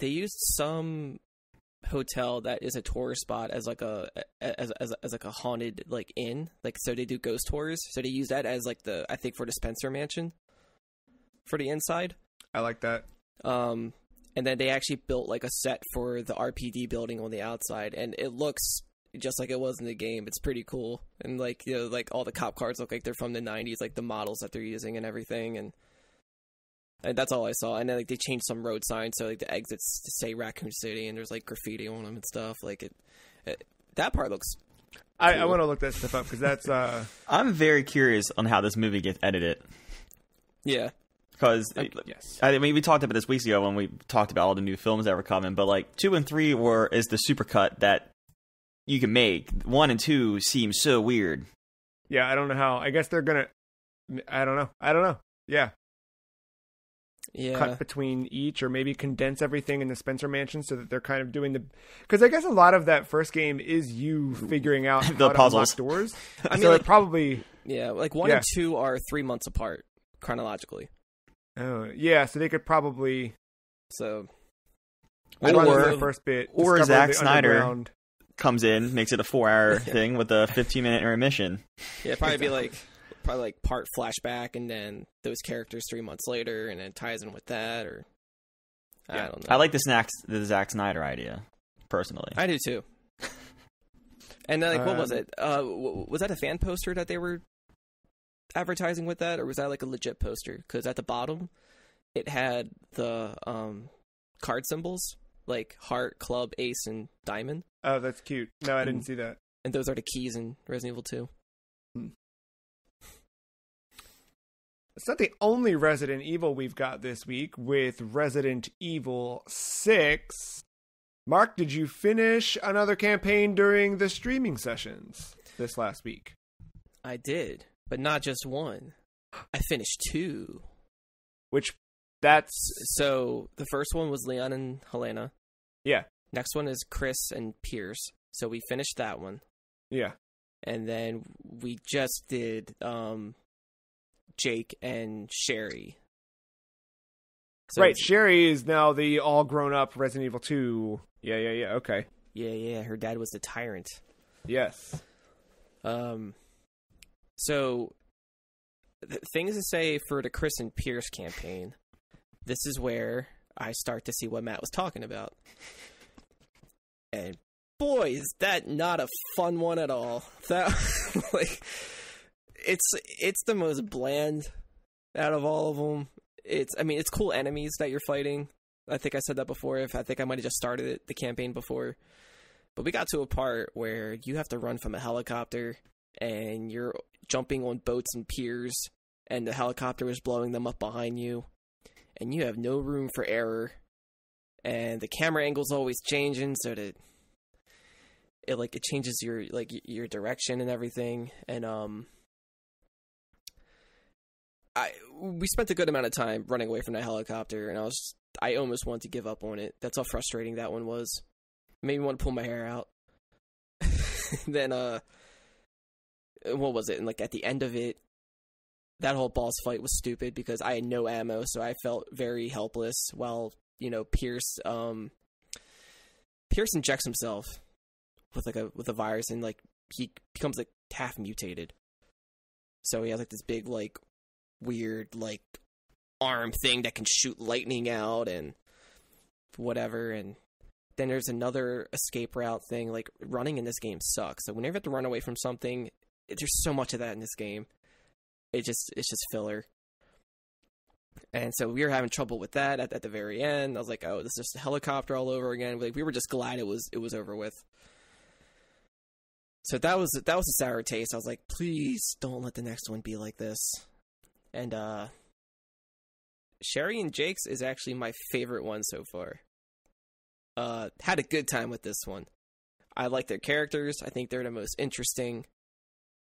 some hotel that is a tourist spot as like a haunted like inn. Like, so they do ghost tours. So they use that as like I think for the Spencer Mansion for the inside. I like that. And then they actually built like a set for the RPD building on the outside, and it looks just like it was in the game. It's pretty cool. And like, you know, like all the cop cars look like they're from the 90s, like the models that they're using and everything. And that's all I saw. And then like they changed some road signs, so like the exits to say Raccoon City, and there's like graffiti on them and stuff. Like that part looks cool. I want to look that stuff up because that's I'm very curious on how this movie gets edited. Yeah. Because, yes. I mean, we talked about this weeks ago when we talked about all the new films that were coming, but like 2 and 3 is the supercut that you can make. 1 and 2 seem so weird. Yeah, I don't know how. I guess they're gonna. I don't know. Yeah. Yeah. Cut between each, or maybe condense everything in the Spencer Mansion so that they're kind of doing because I guess a lot of that first game is you figuring out the how puzzles. To unlock doors. I mean, so like, it probably. Yeah, like 1 and 2 are 3 months apart chronologically. Oh yeah, so they could probably. So. Or the first bit, or Zack Snyder comes in, makes it a 4-hour thing with a 15-minute intermission. Yeah, probably be like part flashback, and then those characters 3 months later, and then ties in with that, or I don't know. I like the Zack Snyder idea, personally. I do too. And like, what was it? Was that a fan poster that they were advertising with that, or was that like a legit poster? Because at the bottom, it had the card symbols like heart, club, ace, and diamond. Oh, that's cute. No, I didn't see that. And those are the keys in Resident Evil 2. It's not the only Resident Evil we've got this week with Resident Evil 6. Mark, did you finish another campaign during the streaming sessions this last week? I did, but not just one. I finished 2. So the first one was Leon and Helena. Yeah. Next one is Chris and Pierce. So we finished that one. Yeah. And then we just did Jake and Sherry. So right, Sherry is now the all-grown-up Resident Evil 2. Yeah, okay. Yeah, her dad was the tyrant. Yes. So, things to say for the Chris and Pierce campaign. This is where I start to see what Matt was talking about. And boy, is that not a fun one at all. That like it's the most bland out of all of them. It's cool enemies that you're fighting. I think I said that before. I think I might have just started the campaign before. But we got to a part where you have to run from a helicopter and you're jumping on boats and piers and the helicopter is blowing them up behind you. And you have no room for error, and the camera angle's always changing, so that it changes your direction and everything. And we spent a good amount of time running away from that helicopter, and I was I almost wanted to give up on it. That's how frustrating that one was. Made me want to pull my hair out. Then, what was it? And like at the end of it, that whole boss fight was stupid because I had no ammo, so I felt very helpless. While Pierce injects himself with a virus, and like he becomes like half mutated. So he has like this big like weird like arm thing that can shoot lightning out and whatever. And then there's another escape route thing. Like running in this game sucks. So whenever you have to run away from something, there's so much of that in this game. It's just filler. And so we were having trouble with that at the very end. I was like, oh, this is just a helicopter all over again. Like we were just glad it was over with. So that was a sour taste. I was like, please don't let the next one be like this. And Sherry and Jake's is actually my favorite one so far. Had a good time with this one. I like their characters. I think they're the most interesting.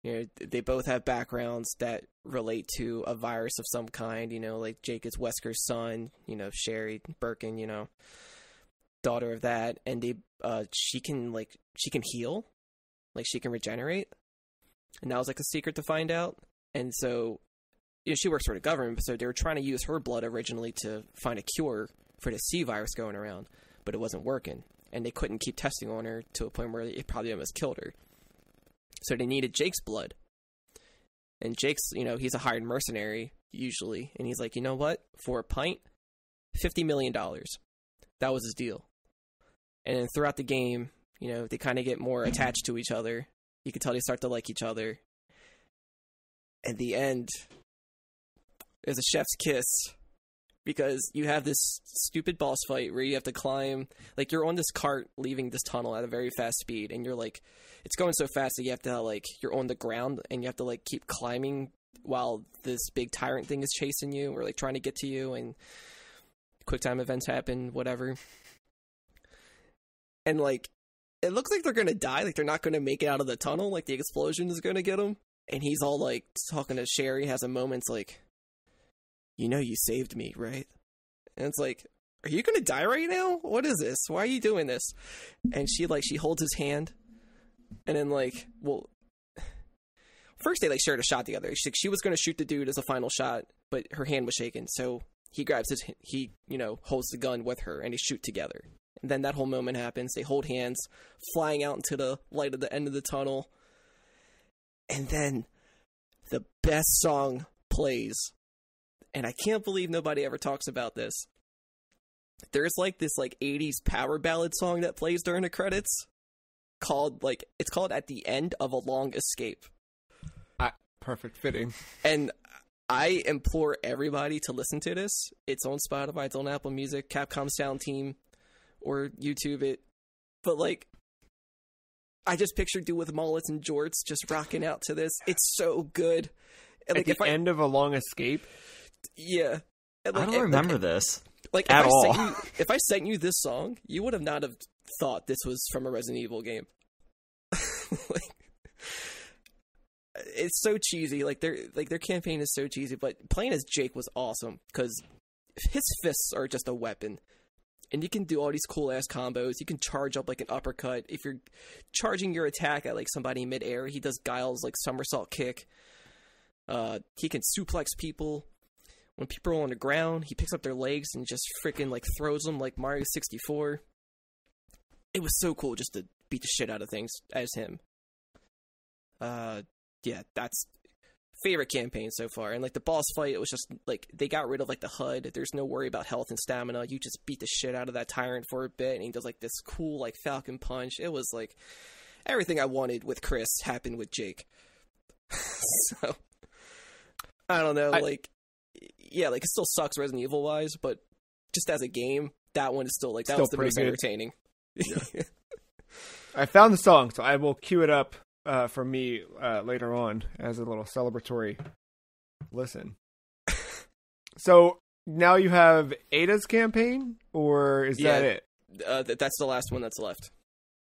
They both have backgrounds that relate to a virus of some kind. Like Jake is Wesker's son. Sherry Birkin. Daughter of that, and she can heal, like she can regenerate, and that was like a secret to find out. And so, she works for the government, so they were trying to use her blood originally to find a cure for the C virus going around, but it wasn't working, and they couldn't keep testing on her to a point where it probably almost killed her. So they needed Jake's blood. And Jake's, he's a hired mercenary, usually. And he's like, you know what? For a pint, $50 million. That was his deal. And then throughout the game, they kind of get more attached to each other. You can tell they start to like each other. At the end, there's a chef's kiss. Because you have this stupid boss fight where you have to climb, like you're on this cart leaving this tunnel at a very fast speed, and you're like, it's going so fast that you have to like, you're on the ground and you have to like keep climbing while this big tyrant thing is chasing you or like trying to get to you, and quick time events happen, whatever. And like, it looks like they're going to die, like they're not going to make it out of the tunnel, like the explosion is going to get them. And he's all like talking to Sherry, has a moment like, you saved me, right? And it's like, are you gonna die right now? What is this? Why are you doing this? And she holds his hand, and then like, well, first they like shared a shot together. She was gonna shoot the dude as a final shot, but her hand was shaken, so he grabs he holds the gun with her, and they shoot together. And then that whole moment happens. They hold hands, flying out into the light at the end of the tunnel, and then the best song plays. And I can't believe nobody ever talks about this. There's like this like 80s power ballad song that plays during the credits it's called At the End of a Long Escape. Perfect fitting. And I implore everybody to listen to this. It's on Spotify, it's on Apple Music, Capcom Sound Team, or YouTube it. But like, I just picture dude with mullets and jorts just rocking out to this. It's so good. And like, At the end of a long escape? Yeah. And like, I don't remember this. Like at all. If I sent you this song, you would have not have thought this was from a Resident Evil game. Like, it's so cheesy. Like their campaign is so cheesy, but playing as Jake was awesome because his fists are just a weapon. And you can do all these cool ass combos. You can charge up like an uppercut. If you're charging your attack at like somebody midair, he does Guile's like somersault kick. He can suplex people. When people are on the ground, he picks up their legs and just freaking like throws them like Mario 64. It was so cool just to beat the shit out of things as him. Yeah, that's favorite campaign so far. And like the boss fight, it was just like they got rid of like the HUD. There's no worry about health and stamina. You just beat the shit out of that tyrant for a bit, and he does like this cool like Falcon Punch. It was like everything I wanted with Chris happened with Jake. So I don't know, yeah, like it still sucks Resident Evil wise, but just as a game, that one is still like that was the most entertaining. Yeah. I found the song, so I will cue it up for me later on as a little celebratory listen. So now you have Ada's campaign, or is that it? That's the last one that's left.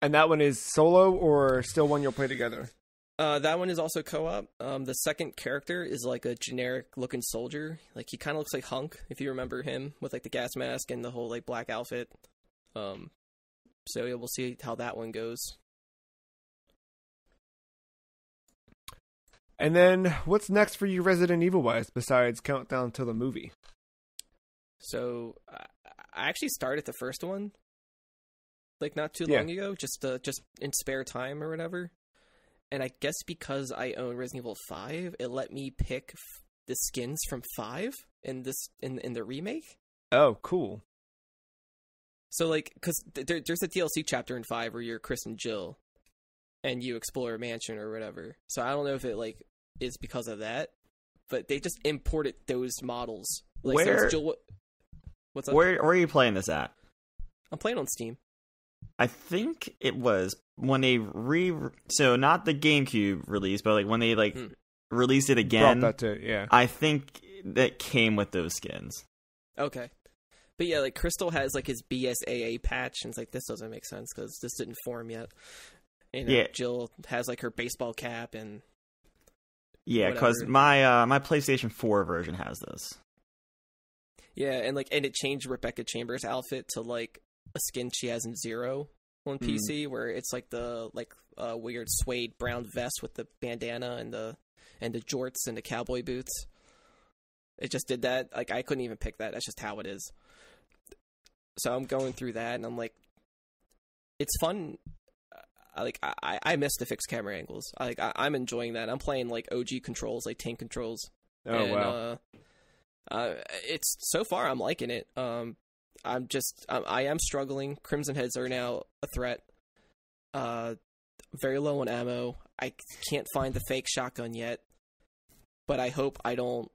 And that one is solo, or still one you'll play together? That one is also co-op. The second character is like a generic-looking soldier. Like, he kind of looks like Hunk, if you remember him, with like the gas mask and the whole like black outfit. So yeah, we'll see how that one goes. And then, what's next for you Resident Evil-wise, besides Countdown to the movie? So, I actually started the first one, like, not too long ago, just in spare time or whatever. And I guess because I own Resident Evil 5, it let me pick the skins from 5 in the remake. Oh, cool. So, like, because there's a DLC chapter in 5 where you're Chris and Jill, and you explore a mansion or whatever. So I don't know if it, like, is because of that, but they just imported those models. Like, where? Jill, what's up? Where are you playing this at? I'm playing on Steam. I think it was when they so not the GameCube release, but like when they like released it again. Brought that to, yeah. I think that came with those skins. Okay. But yeah, like Crystal has like his BSAA patch, and it's like, this doesn't make sense because this didn't form yet. And yeah. Jill has like her baseball cap and yeah, because my PlayStation 4 version has this. Yeah, and it changed Rebecca Chambers' outfit to like a skin she has in Zero on PC, where it's like the weird suede brown vest with the bandana and the jorts and the cowboy boots. It just did that. Like, I couldn't even pick that. That's just how it is. So I'm going through that, and I'm like, it's fun. I miss the fixed camera angles. I'm enjoying that. I'm playing like OG controls, like tank controls. Oh, and, wow. It's so far I'm liking it. I am struggling. Crimson Heads are now a threat. Very low on ammo. I can't find the fake shotgun yet, but I hope I don't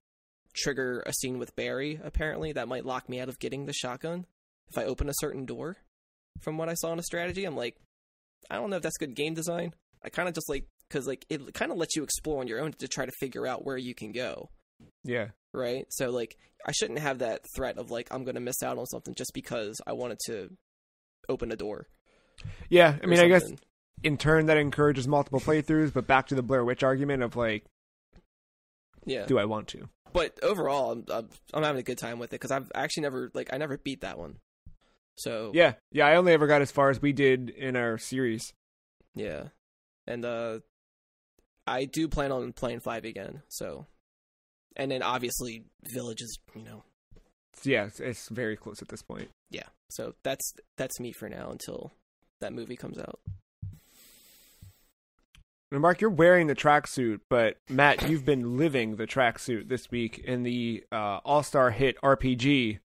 trigger a scene with Barry. Apparently, that might lock me out of getting the shotgun if I open a certain door. From what I saw in a strategy, I'm like, I don't know if that's good game design. I kind of just like, because like it kind of lets you explore on your own to try to figure out where you can go. Yeah. Right? So, like, I shouldn't have that threat of, like, I'm going to miss out on something just because I wanted to open a door. Yeah, I mean, I guess in turn that encourages multiple playthroughs, but back to the Blair Witch argument of, like, yeah, do I want to? But overall, I'm having a good time with it, because I've actually never beat that one. So yeah, I only ever got as far as we did in our series. Yeah. And I do plan on playing 5 again, so... And then, obviously, Village is, Yeah, it's very close at this point. Yeah, so that's me for now until that movie comes out. Now, Mark, you're wearing the tracksuit, but Matt, you've been living the tracksuit this week in the all-star hit RPG,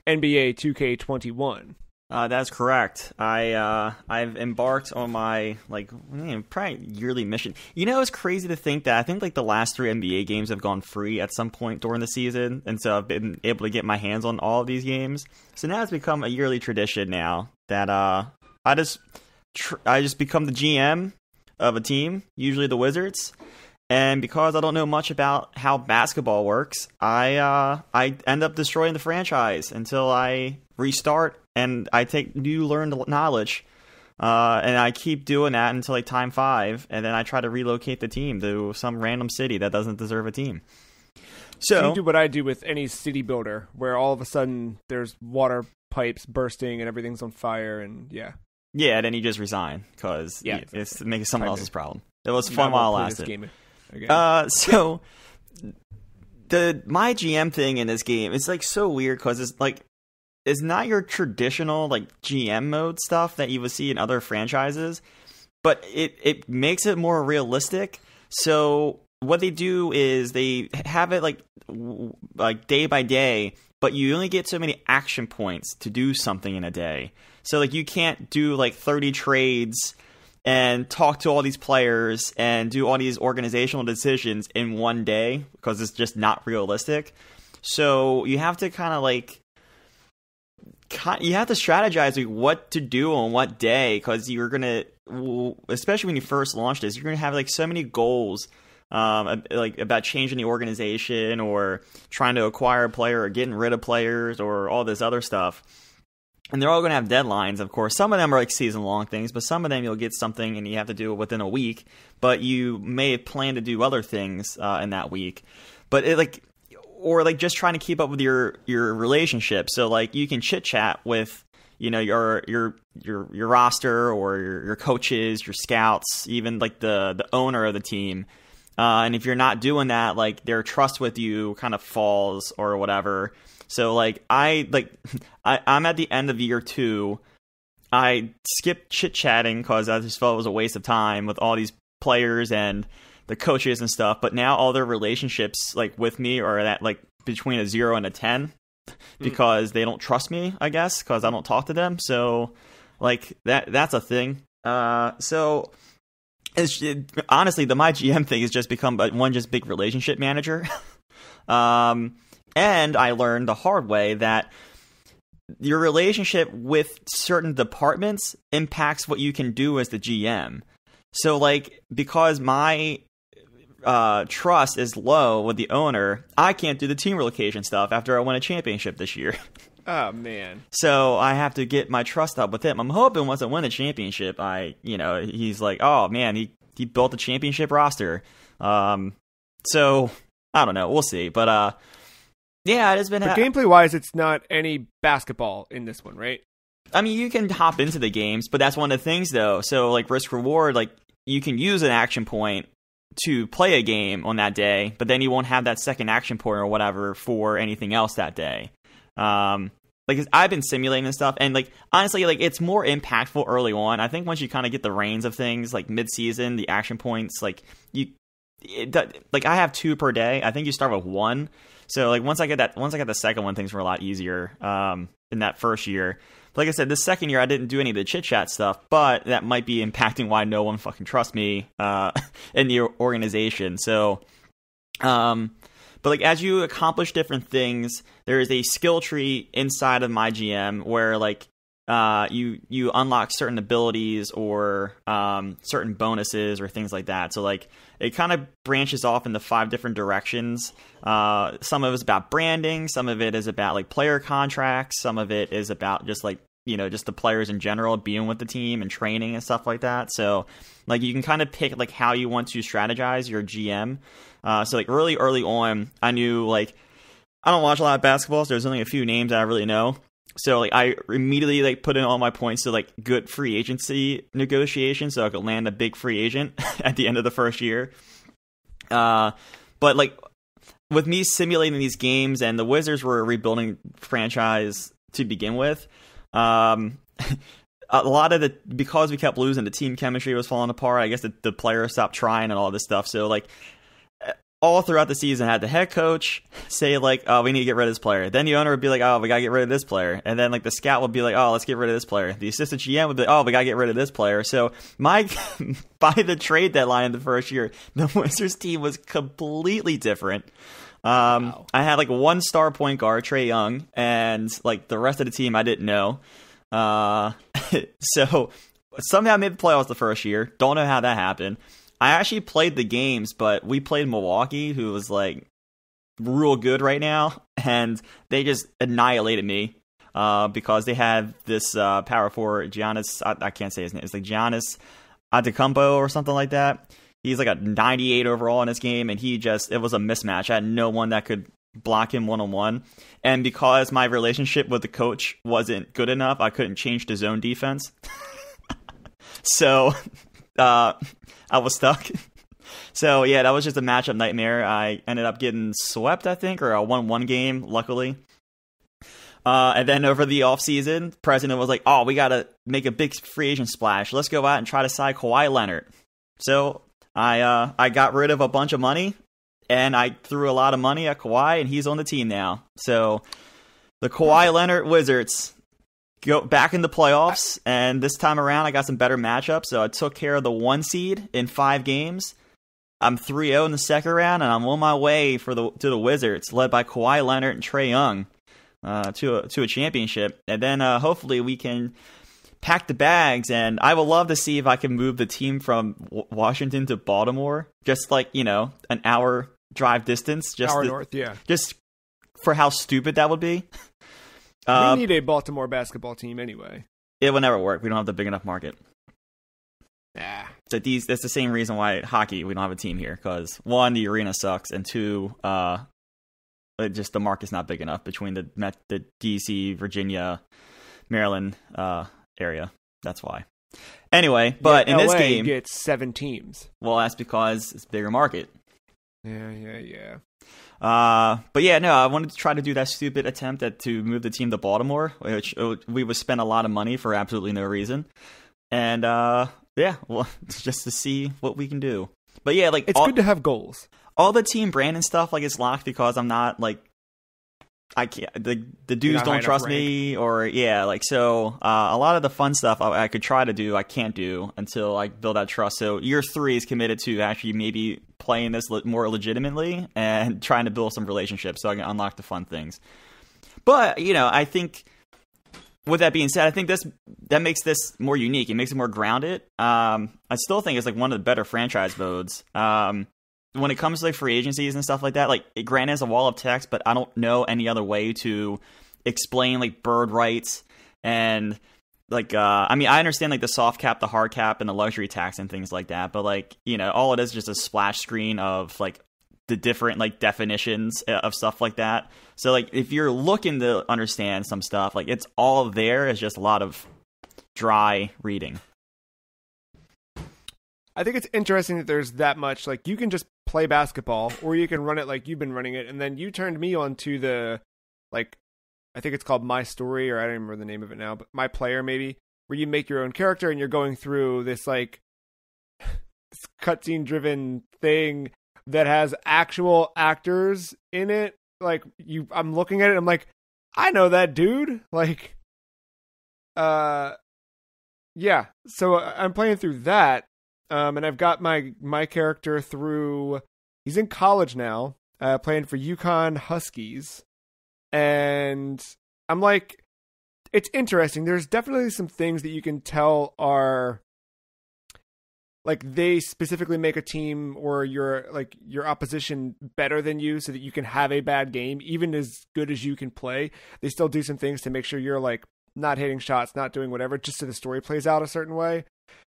NBA 2K21. That's correct. I've embarked on my probably yearly mission. It's crazy to think that I think like the last 3 NBA games have gone free at some point during the season, and so I've been able to get my hands on all of these games. So now it's become a yearly tradition now that I just become the GM of a team, usually the Wizards. And because I don't know much about how basketball works, I end up destroying the franchise until I restart and I take new learned knowledge. And I keep doing that until like time 5, and then I try to relocate the team to some random city that doesn't deserve a team. So you do what I do with any city builder, where all of a sudden there's water pipes bursting and everything's on fire, and yeah, then you just resign because it's making someone else's problem. It was fun while it lasted. So my GM thing in this game is like so weird because it's not your traditional like GM mode stuff that you would see in other franchises, but it makes it more realistic. So what they do is they have it like day by day, but you only get so many action points to do something in a day. So like you can't do like 30 trades and talk to all these players and do all these organizational decisions in one day because it's just not realistic. So you have to kind of you have to strategize what to do on what day, because you're going to, especially when you first launch this, you're going to have like so many goals about changing the organization or trying to acquire a player or getting rid of players or all this other stuff. And they're all going to have deadlines, of course. Some of them are like season-long things, but some of them you'll get something and you have to do it within a week. But you may plan to do other things in that week. But or just trying to keep up with your relationship. So like you can chit-chat with, your roster or your coaches, your scouts, even like the owner of the team. And if you're not doing that, like their trust with you kind of falls or whatever. So like I'm at the end of year 2. I skipped chit chatting because I just felt it was a waste of time with all these players and the coaches and stuff. But now all their relationships like with me are at like between a 0 and a 10 because they don't trust me, I guess, because I don't talk to them. So like that's a thing. So honestly, the my GM thing has just become one just big relationship manager. And I learned the hard way that your relationship with certain departments impacts what you can do as the GM. So, like, because my trust is low with the owner, I can't do the team relocation stuff after I won a championship this year. Oh, man. So I have to get my trust up with him. I'm hoping once I win the championship, he's like, oh, man, he built a championship roster. So, I don't know. We'll see. But, yeah, it has been... But gameplay-wise, it's not any basketball in this one, right? I mean, you can hop into the games, but that's one of the things, though. So, like, risk-reward, like, you can use an action point to play a game on that day, but then you won't have that second action point or whatever for anything else that day. Like, I've been simulating this stuff, and, like, honestly, like, it's more impactful early on. I think once you kind of get the reins of things, like, mid-season, the action points, like, I have 2 per day. I think you start with 1. So like once I get the second one, things were a lot easier in that first year. But like I said, the second year I didn't do any of the chit chat stuff, but that might be impacting why no one fucking trusts me in the organization. So, but like as you accomplish different things, there is a skill tree inside of my GM where like you unlock certain abilities or certain bonuses or things like that. So like it kind of branches off into 5 different directions. Some of it is about branding. Some of it is about like player contracts. Some of it is about just like, just the players in general being with the team and training and stuff like that. So like you can kind of pick like how you want to strategize your GM. So like really early on, I knew like, I don't watch a lot of basketball, so there's only a few names that I really know. So like I immediately like put in all my points to like good free agency negotiation so I could land a big free agent at the end of the first year. But like with me simulating these games, and the Wizards were a rebuilding franchise to begin with, a lot of because we kept losing, the team chemistry was falling apart. I guess the players stopped trying and all this stuff. So like all throughout the season, I had the head coach say like, "Oh, we need to get rid of this player." Then the owner would be like, "Oh, we gotta get rid of this player." And then like the scout would be like, "Oh, let's get rid of this player." The assistant GM would be like, "Oh, we gotta get rid of this player." So by the trade deadline in the first year, the Wizards team was completely different. Wow. I had like 1 star point guard, Trae Young, and like the rest of the team I didn't know. So somehow I made the playoffs the first year. Don't know how that happened. I actually played the games, but we played Milwaukee, who was like real good right now, and they just annihilated me because they had this power forward, Giannis. I can't say his name. It's like Giannis Antetokounmpo or something like that. He's like a 98 overall in this game, and it was a mismatch. I had no one that could block him one-on-one. And because my relationship with the coach wasn't good enough, I couldn't change the zone defense. So I was stuck. So yeah, that was just a matchup nightmare. I ended up getting swept, I think, or I won 1 game, luckily. And then over the offseason, the president was like, "Oh, we got to make a big free agent splash. Let's go out and try to sign Kawhi Leonard." So I got rid of a bunch of money, and I threw a lot of money at Kawhi, and he's on the team now. So the Kawhi Leonard Wizards go back in the playoffs, and this time around I got some better matchups. So I took care of the 1 seed in 5 games. I'm 3-0 in the second round, and I'm on my way to the Wizards, led by Kawhi Leonard and Trae Young, to a championship. And then hopefully we can pack the bags, and I would love to see if I can move the team from Washington to Baltimore, just like, an hour drive distance. Just hour north, yeah. Just for how stupid that would be. We need a Baltimore basketball team anyway. It will never work. We don't have the big enough market. Yeah. So that's the same reason why hockey, we don't have a team here. Because, one, the arena sucks. And two, just the market's not big enough between the D.C., Virginia, Maryland area. That's why. Anyway, but in LA this game, gets 7 teams. Well, that's because it's a bigger market. Yeah. But yeah, no, I wanted to try to do that stupid attempt to move the team to Baltimore, which we would spend a lot of money for absolutely no reason. And yeah, well, just to see what we can do. But yeah, like it's good to have goals. All the team brand and stuff, like it's locked because I'm not like I can't. The dudes don't trust me, or yeah, like so. A lot of the fun stuff I could try to do, I can't do until I build that trust. So year 3 is committed to actually maybe playing this more legitimately and trying to build some relationships so I can unlock the fun things. But I think with that being said, I think that makes this more unique. It makes it more grounded. I still think it's like one of the better franchise modes. When it comes to like free agencies and stuff like that, like granted it's a wall of text, but I don't know any other way to explain like bird rights and like I mean I understand like the soft cap, the hard cap, and the luxury tax and things like that, but like all it is just a splash screen of like the different like definitions of stuff like that. So like if you're looking to understand some stuff, like it's all there. It's just a lot of dry reading. I think it's interesting that there's that much, like, you can just play basketball, or you can run it like you've been running it, and then you turned me on to the, like, I think it's called My Story, or I don't remember the name of it now, but My Player, maybe, where you make your own character, and you're going through this, like, this cutscene-driven thing that has actual actors in it. Like, I'm looking at it, I'm like, I know that dude! Like, yeah, so I'm playing through that. And I've got my character through. He's in college now, playing for UConn Huskies, and I'm like, it's interesting. There's definitely some things that you can tell are like they specifically make a team or your opposition better than you, so that you can have a bad game, even as good as you can play. They still do some things to make sure you're like not hitting shots, not doing whatever, just so the story plays out a certain way,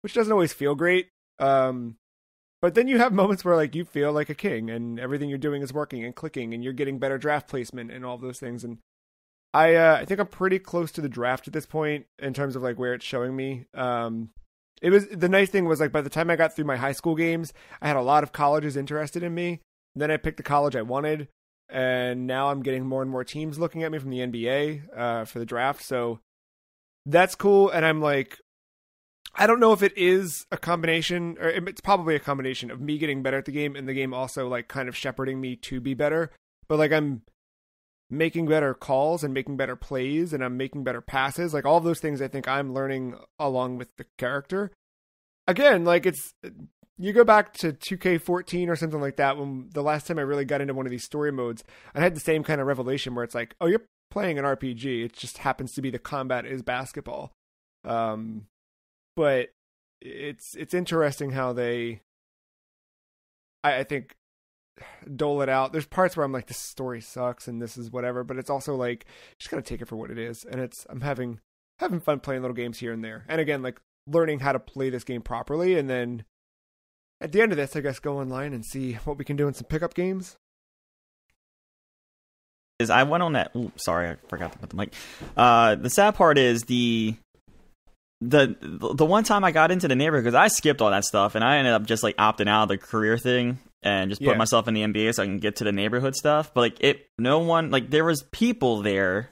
which doesn't always feel great. But then you have moments where like you feel like a king and everything you're doing is working and clicking and you're getting better draft placement and all those things. And I think I'm pretty close to the draft at this point in terms of like where it's showing me. It was the nice thing was like by the time I got through my high school games, I had a lot of colleges interested in me. Then I picked the college I wanted, and now I'm getting more and more teams looking at me from the NBA for the draft. So that's cool. And I'm like, I don't know if it is a combination, or it's probably a combination of me getting better at the game and the game also like kind of shepherding me to be better. But like I'm making better calls and making better plays and I'm making better passes. Like all of those things I think I'm learning along with the character. Again, like you go back to 2K14 or something like that, when the last time I really got into one of these story modes, I had the same kind of revelation where it's like, oh, you're playing an RPG. It just happens to be the combat is basketball. But it's interesting how they, I think, dole it out. There's parts where I'm like, this story sucks and this is whatever, but it's also like, just gotta take it for what it is. And I'm having fun playing little games here and there. And again, like learning how to play this game properly. And then at the end of this, I guess go online and see what we can do in some pickup games. I went on that. Ooh, sorry, I forgot to put the mic. The sad part is the one time I got into the neighborhood, because I skipped all that stuff and I ended up just like opting out of the career thing and just put myself in the NBA so I can get to the neighborhood stuff. But like no one, like there was people there,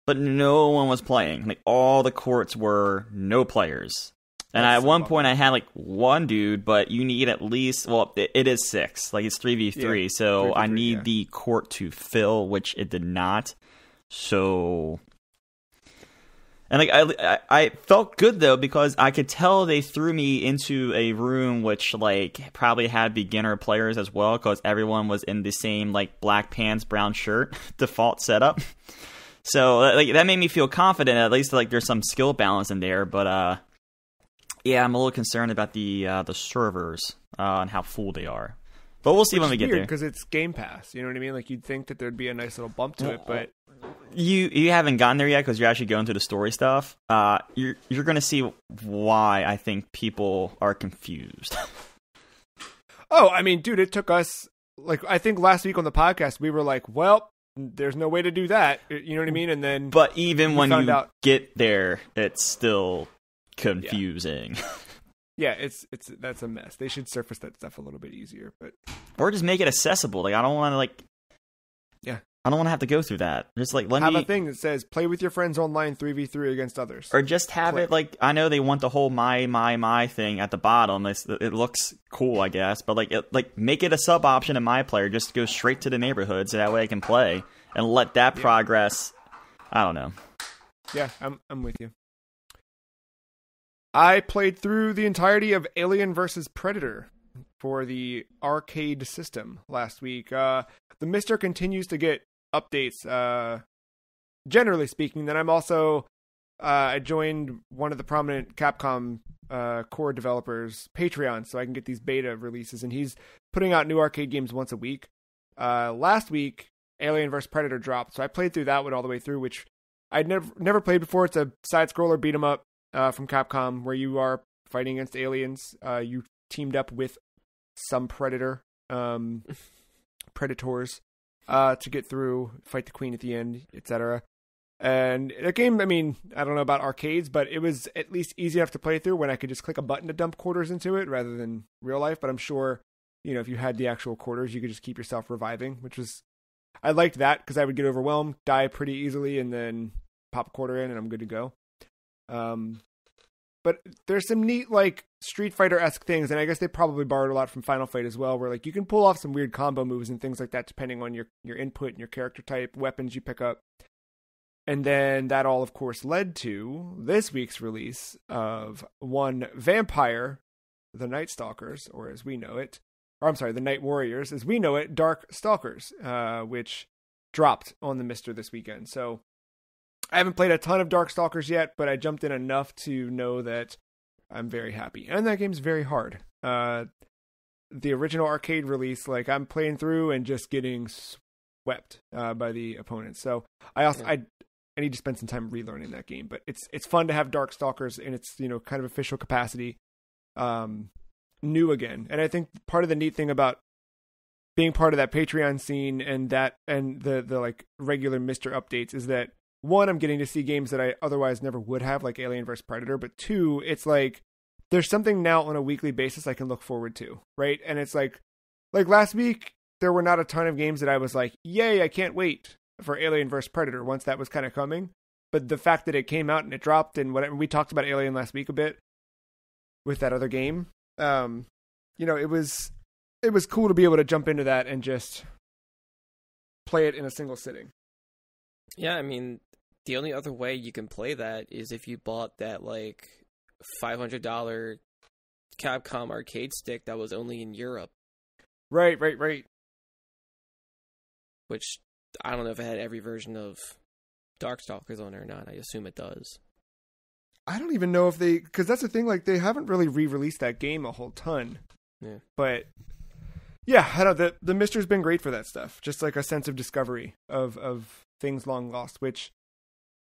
but no one was playing. Like all the courts were no players. And at one point I had like one dude, but you need at least, well, it is 6, like it's 3v3. Yeah, so 3v3, I need the court to fill, which it did not. So, and like I felt good though, because I could tell they threw me into a room which like probably had beginner players as well, because everyone was in the same like black pants, brown shirt default setup. So like that made me feel confident. At least like there's some skill balance in there. But yeah, I'm a little concerned about the servers and how full they are. But we'll see when we get there. Because it's Game Pass, you know what I mean? Like you'd think that there'd be a nice little bump to it, but you haven't gotten there yet because you're actually going through the story stuff. You're going to see why I think people are confused. Oh, I mean, dude, it took us, like, I think last week on the podcast, we were like, well, there's no way to do that. You know what I mean? And then, but even when you get there, it's still confusing. Yeah, that's a mess. They should surface that stuff a little bit easier, or just make it accessible. Like, I don't want to I don't want to have to go through that. Just like have a thing that says play with your friends online 3v3 against others, or just have it like, I know they want the whole my thing at the bottom. It looks cool, I guess, but make it a sub option in my player. Just go straight to the neighborhood so that way I can play and let that progress. I don't know. Yeah, I'm with you. I played through the entirety of Alien vs. Predator for the arcade system last week. The Mister continues to get updates, generally speaking. Then I'm also, I joined one of the prominent Capcom core developers' Patreon, so I can get these beta releases, and he's putting out new arcade games once a week. Last week, Alien vs. Predator dropped, so I played through that one all the way through, which I'd never played before. It's a side-scroller beat-em-up from Capcom, where you are fighting against aliens. You teamed up with some predators to get through, fight the queen at the end, etc. And the game, I mean, I don't know about arcades, but it was at least easy enough to play through when I could just click a button to dump quarters into it rather than real life. But I'm sure, if you had the actual quarters, you could just keep yourself reviving, which was, I liked that because I would get overwhelmed, die pretty easily, and then pop a quarter in and I'm good to go. But there's some neat, Street Fighter-esque things, and I guess they probably borrowed a lot from Final Fight as well, where, you can pull off some weird combo moves and things like that, depending on your input and your character type, weapons you pick up. And then that all, of course, led to this week's release of one Vampire, the Night Stalkers, or as we know it, the Night Warriors, as we know it, Dark Stalkers, which dropped on the Mister this weekend. So I haven't played a ton of Dark Stalkers yet, but I jumped in enough to know that I'm very happy. And that game's very hard. The original arcade release, I'm playing through and just getting swept by the opponents. So I need to spend some time relearning that game. But it's fun to have Dark Stalkers in its kind of official capacity, new again. And I think part of the neat thing about being part of that Patreon scene and the regular Mister updates is that, one, I'm getting to see games that I otherwise never would have, like Alien vs. Predator, but two, it's there's something now on a weekly basis I can look forward to, right? And it's like last week, there were not a ton of games that I was like, yay, I can't wait for Alien vs. Predator once that was kind of coming. But the fact that it came out and it dropped and whatever, we talked about Alien last week a bit with that other game, it was cool to be able to jump into that and just play it in a single sitting. Yeah, I mean, the only other way you can play that is if you bought that $500 Capcom arcade stick that was only in Europe. Right. Which I don't know if it had every version of Darkstalkers on it or not. I assume it does. I don't even know if because that's the thing. They haven't really re-released that game a whole ton. Yeah. But yeah, I don't know. The Mister's been great for that stuff. Just a sense of discovery of things long lost, which,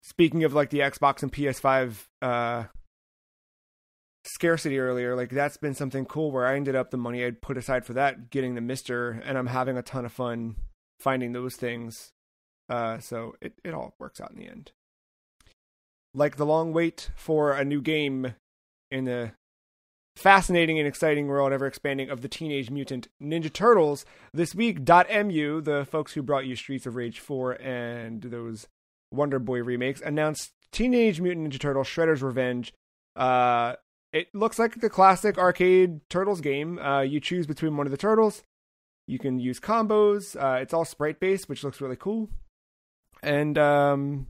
speaking of the Xbox and PS5 scarcity earlier, that's been something cool where I ended up the money I'd put aside for that getting the Mister, and I'm having a ton of fun finding those things. So it all works out in the end. The long wait for a new game in the fascinating and exciting world, ever expanding, of the Teenage Mutant Ninja Turtles, this week, .mu, the folks who brought you Streets of Rage 4 and those Wonder Boy remakes, announced Teenage Mutant Ninja Turtles Shredder's Revenge. It looks like the classic arcade Turtles game. You choose between one of the turtles. You can use combos. It's all sprite-based, which looks really cool. And, no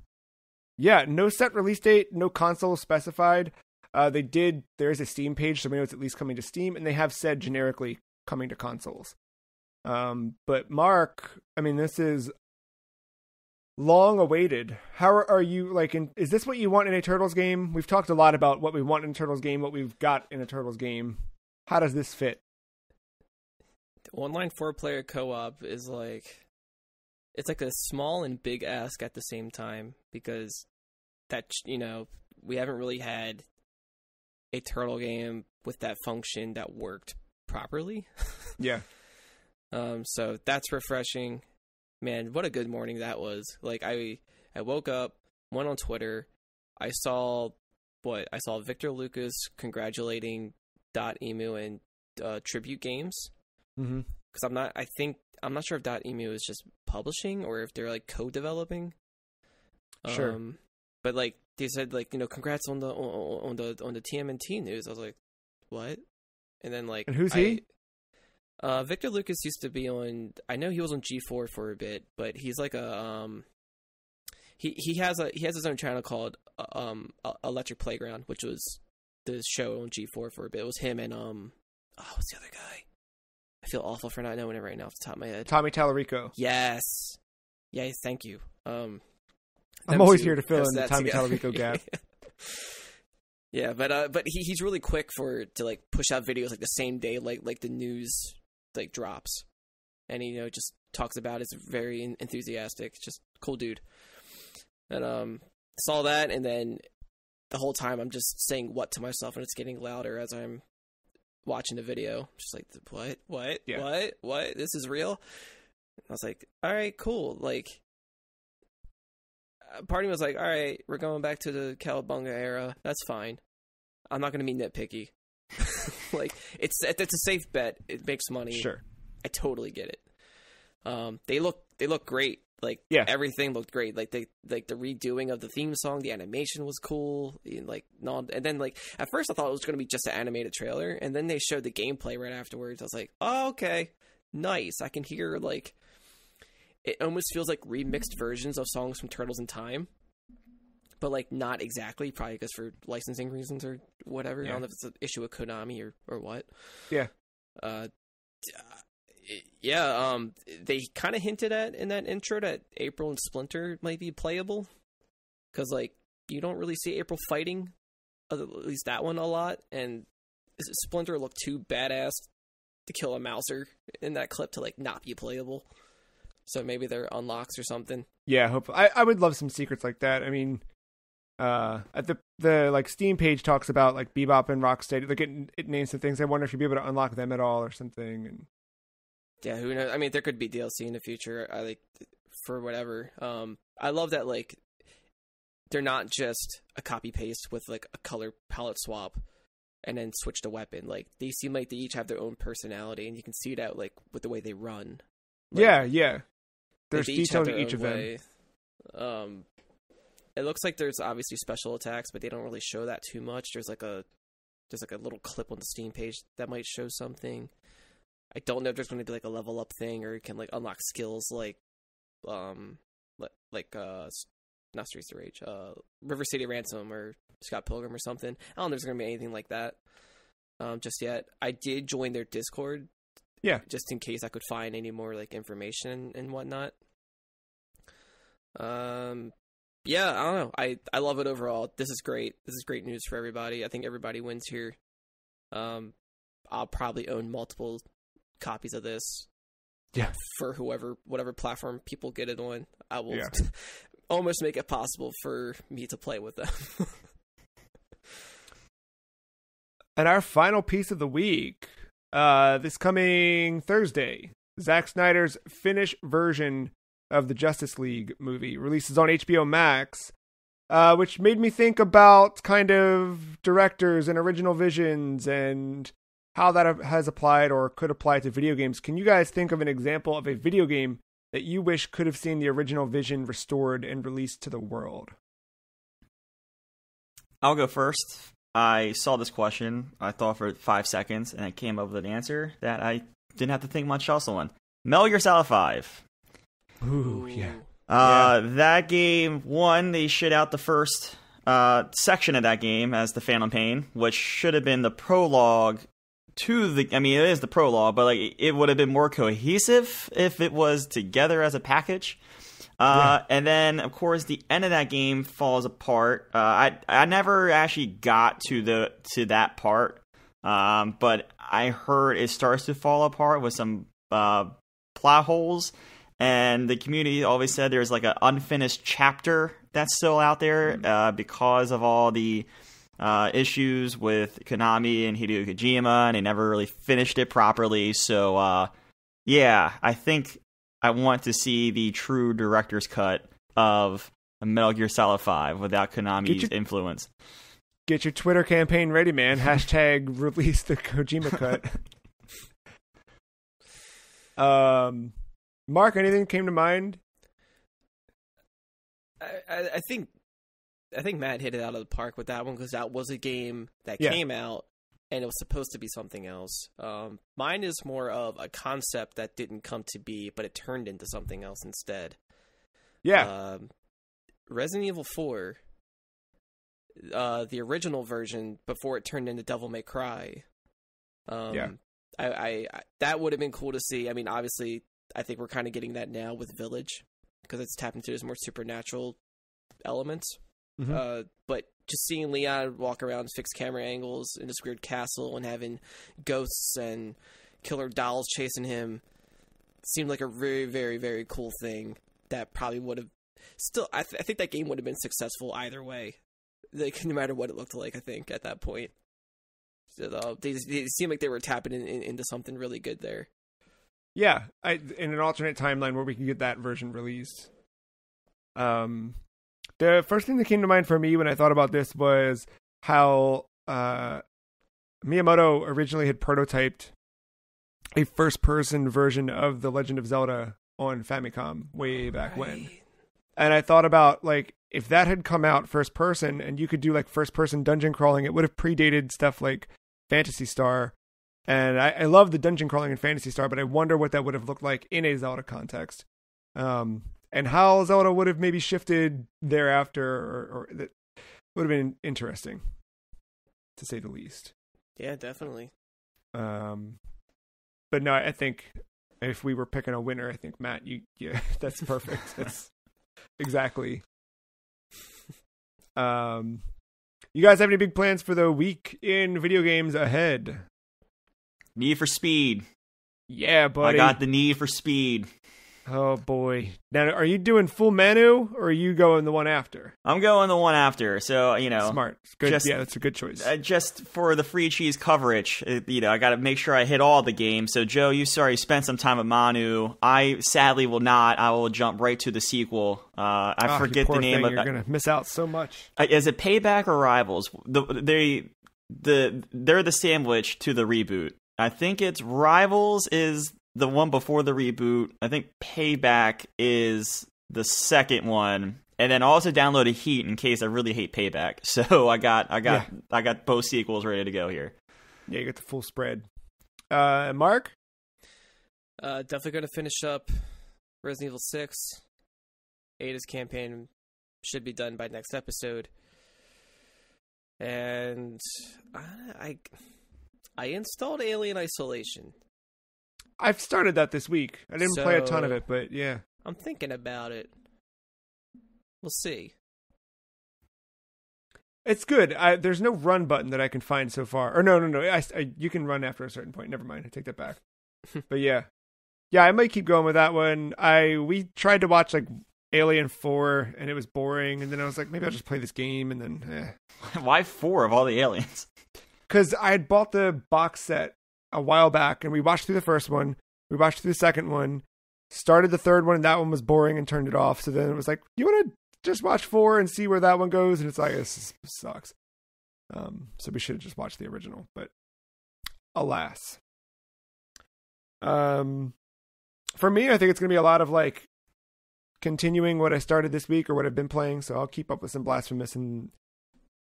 set release date, no console specified. There is a Steam page, so we know it's at least coming to Steam, and they have said generically coming to consoles. But Mark, I mean, this is long awaited. How are you, is this what you want in a Turtles game? We've talked a lot about what we want in a Turtles game, what we've got in a Turtles game. How does this fit? The online 4-player co-op is it's like a small and big ask at the same time, because that, we haven't really had a turtle game with that function that worked properly. Yeah. So that's refreshing. Man, what a good morning that was. Like, I woke up, went on Twitter, I saw Victor Lucas congratulating .emu and Tribute Games. Mm-hmm. Because I'm not sure if .emu is just publishing or if they're like co-developing. Sure. But like they said, like, congrats on the TMNT news. I was like, what? And then like, and who's he? Victor Lucas used to be on. I know he was on G4 for a bit, but he's like a he has his own channel called Electric Playground, which was the show on G4 for a bit. It was him and what's the other guy? I feel awful for not knowing it right now off the top of my head. Tommy Tallarico. Yes, thank you. I'm always here to fill in the Tommy Tallarico gap. Yeah, but he's really quick to like push out videos like the same day like the news like drops, and he just talks about it. It's very enthusiastic, just cool dude. And saw that, and then the whole time I'm just saying what to myself, and it's getting louder as I'm watching the video. Just like, what, yeah. what? This is real? I was like, all right, cool. Like, part of me was like, all right, we're going back to the Cowabunga era. That's fine. I'm not going to be nitpicky. Like, it's a safe bet. It makes money. Sure. I totally get it. They look great. Like, yeah. Everything looked great. Like, the redoing of the theme song, the animation was cool. And then like at first I thought it was going to be just an animated trailer, and then they showed the gameplay right afterwards. I was like, oh, okay, nice. I can hear, like, it almost feels like remixed versions of songs from Turtles in Time, but like not exactly, probably because for licensing reasons or whatever. Yeah. I don't know if it's an issue with Konami or what. Yeah. They kind of hinted at in that intro that April and Splinter might be playable, because like you don't really see April fighting, at least that one, a lot, and Splinter looked too badass to kill a Mouser in that clip to like not be playable. So maybe they're unlocks or something. Yeah, hope I would love some secrets like that. I mean, at the like Steam page talks about like Bebop and Rocksteady. Like it names some things. I wonder if you'd be able to unlock them at all or something. And yeah, who knows? I mean, there could be DLC in the future. I like for whatever. I love that like they're not just a copy paste with like a color palette swap and then switch the weapon. Like they seem like they each have their own personality, and you can see that like with the way they run. Like, yeah. There's detail to each of them. It looks like there's obviously special attacks, but they don't really show that too much. There's like a little clip on the Steam page that might show something. I don't know if there's going to be like a level up thing, or you can like unlock skills like not Streets of Rage, River City Ransom or Scott Pilgrim or something. I don't know if there's going to be anything like that just yet. I did join their Discord. Yeah. Just in case I could find any more like information and whatnot. Yeah, I don't know. I love it overall. This is great. This is great news for everybody. I think everybody wins here. I'll probably own multiple copies of this. Yeah. For whatever platform people get it on. I will almost make it possible for me to play with them. And our final piece of the week. This coming Thursday, Zack Snyder's Finnish version of the Justice League movie releases on HBO Max, which made me think about kind of directors and original visions and how that has applied or could apply to video games. Can you guys think of an example of a video game that you wish could have seen the original vision restored and released to the world? I'll go first. I saw this question, I thought for 5 seconds, and I came up with an answer that I didn't have to think much else on. Metal Gear Solid 5. Ooh, yeah. That game, they shit out the first section of that game as the Phantom Pain, which should have been the prologue to the... I mean, it is the prologue, but like it would have been more cohesive if it was together as a package. And then, of course, the end of that game falls apart. I never actually got to that part, but I heard it starts to fall apart with some plot holes. And the community always said there's like an unfinished chapter that's still out there because of all the issues with Konami and Hideo Kojima, and they never really finished it properly. So, yeah, I think I want to see the true director's cut of Metal Gear Solid 5 without Konami's influence. Get your Twitter campaign ready, man. Hashtag release the Kojima cut. Mark, anything came to mind? I think Matt hit it out of the park with that one, because that was a game that came out and it was supposed to be something else. Mine is more of a concept that didn't come to be, but it turned into something else instead. Yeah. Resident Evil 4, the original version before it turned into Devil May Cry. I that would have been cool to see. I mean, obviously, I think we're kind of getting that now with Village, because it's tapped into those more supernatural elements. Mm-hmm. But just seeing Leon walk around, fix camera angles in this weird castle, and having ghosts and killer dolls chasing him seemed like a very, very, very cool thing that probably would have still. I think that game would have been successful either way, like no matter what it looked like. I think at that point, so, they seemed like they were tapping into something really good there. Yeah, in an alternate timeline where we can get that version released. The first thing that came to mind for me when I thought about this was how Miyamoto originally had prototyped a first-person version of The Legend of Zelda on Famicom way back when. And I thought about, like, if that had come out first-person and you could do, like, first-person dungeon crawling, it would have predated stuff like Phantasy Star. And I love the dungeon crawling in Phantasy Star, but I wonder what that would have looked like in a Zelda context. And how Zelda would have maybe shifted thereafter, or that would have been interesting, to say the least. Yeah, definitely. But no, I think if we were picking a winner, I think Matt, that's perfect. That's exactly. You guys have any big plans for the week in video games ahead? Need for Speed. Yeah, buddy. I got the Need for Speed. Oh, boy. Now, are you doing full menu, or are you going the one after? I'm going the one after, so, Smart. Good. That's a good choice. Just for the free cheese coverage, I got to make sure I hit all the games. So, Joe, you spent some time with Manu. I sadly will not. I will jump right to the sequel. I forget the name of it. You're going to miss out so much. Is it Payback or Rivals? They're the sandwich to the reboot. I think it's Rivals is the one before the reboot. I think Payback is the second one, and then also downloaded Heat in case I really hate Payback. So I got both sequels ready to go here. Yeah, you got the full spread. Mark? Definitely going to finish up Resident Evil 6. Ada's campaign should be done by next episode. And I installed Alien Isolation. I've started that this week. I didn't play a ton of it, but yeah. I'm thinking about it. We'll see. It's good. There's no run button that I can find so far. Or no. You can run after a certain point. Never mind. I take that back. But yeah. Yeah, I might keep going with that one. We tried to watch like Alien 4 and it was boring. And then I was like, maybe I'll just play this game. And then, Why 4 of all the aliens? Because I had bought the box set a while back, and we watched through the first one, we watched through the second one, started the third one, and that one was boring and turned it off. So then it was like, you want to just watch 4 and see where that one goes? And it's like, this sucks. So we should have just watched the original, but alas. For me, I think it's going to be a lot of like continuing what I started this week or what I've been playing. So I'll keep up with some Blasphemous, and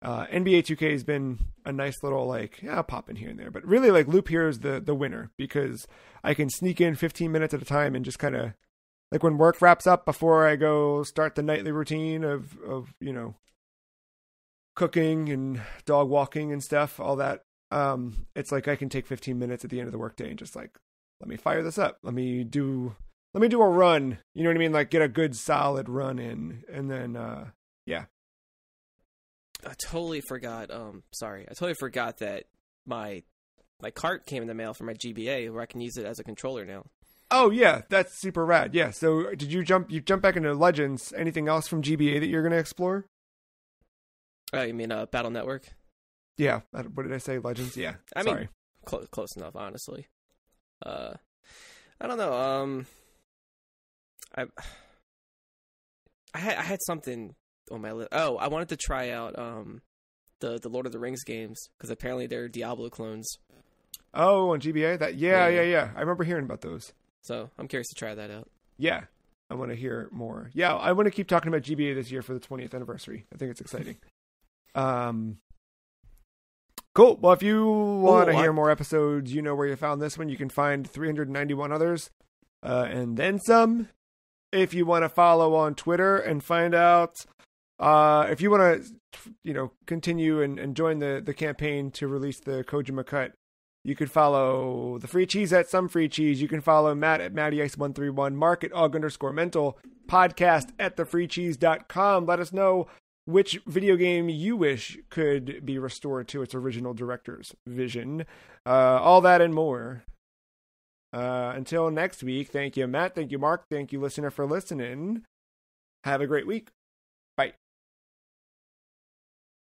NBA 2K has been a nice little I'll pop in here and there, but really like Loop Hero is the winner, because I can sneak in 15 minutes at a time and just kind of like when work wraps up before I go start the nightly routine of cooking and dog walking and stuff, all that. It's like I can take 15 minutes at the end of the workday and just like, let me fire this up. Let me do a run. You know what I mean? Like get a good solid run in, and then yeah. I totally forgot. Sorry, I totally forgot that my cart came in the mail for my GBA, where I can use it as a controller now. Oh yeah, that's super rad. Yeah. So did you jump back into Legends? Anything else from GBA that you're going to explore? Oh, you mean Battle Network? Yeah. What did I say? Legends? Yeah. I Sorry. mean, close enough, honestly. I don't know. I had something on my list. Oh, I wanted to try out the Lord of the Rings games because apparently they're Diablo clones. Oh, on GBA? Yeah. I remember hearing about those. So I'm curious to try that out. Yeah. I want to hear more. Yeah, I want to keep talking about GBA this year for the 20th anniversary. I think it's exciting. Cool. Well, if you want to hear more episodes, you know where you found this one. You can find 391 others and then some. If you want to follow on Twitter and find out, if you want to, continue and join the campaign to release the Kojima cut, you could follow the Free Cheese at Some Free Cheese. You can follow Matt at MattyIce131, Mark at Aug_Mental, podcast at thefreecheese.com. Let us know which video game you wish could be restored to its original director's vision. All that and more. Until next week, thank you, Matt. Thank you, Mark. Thank you, listener, for listening. Have a great week.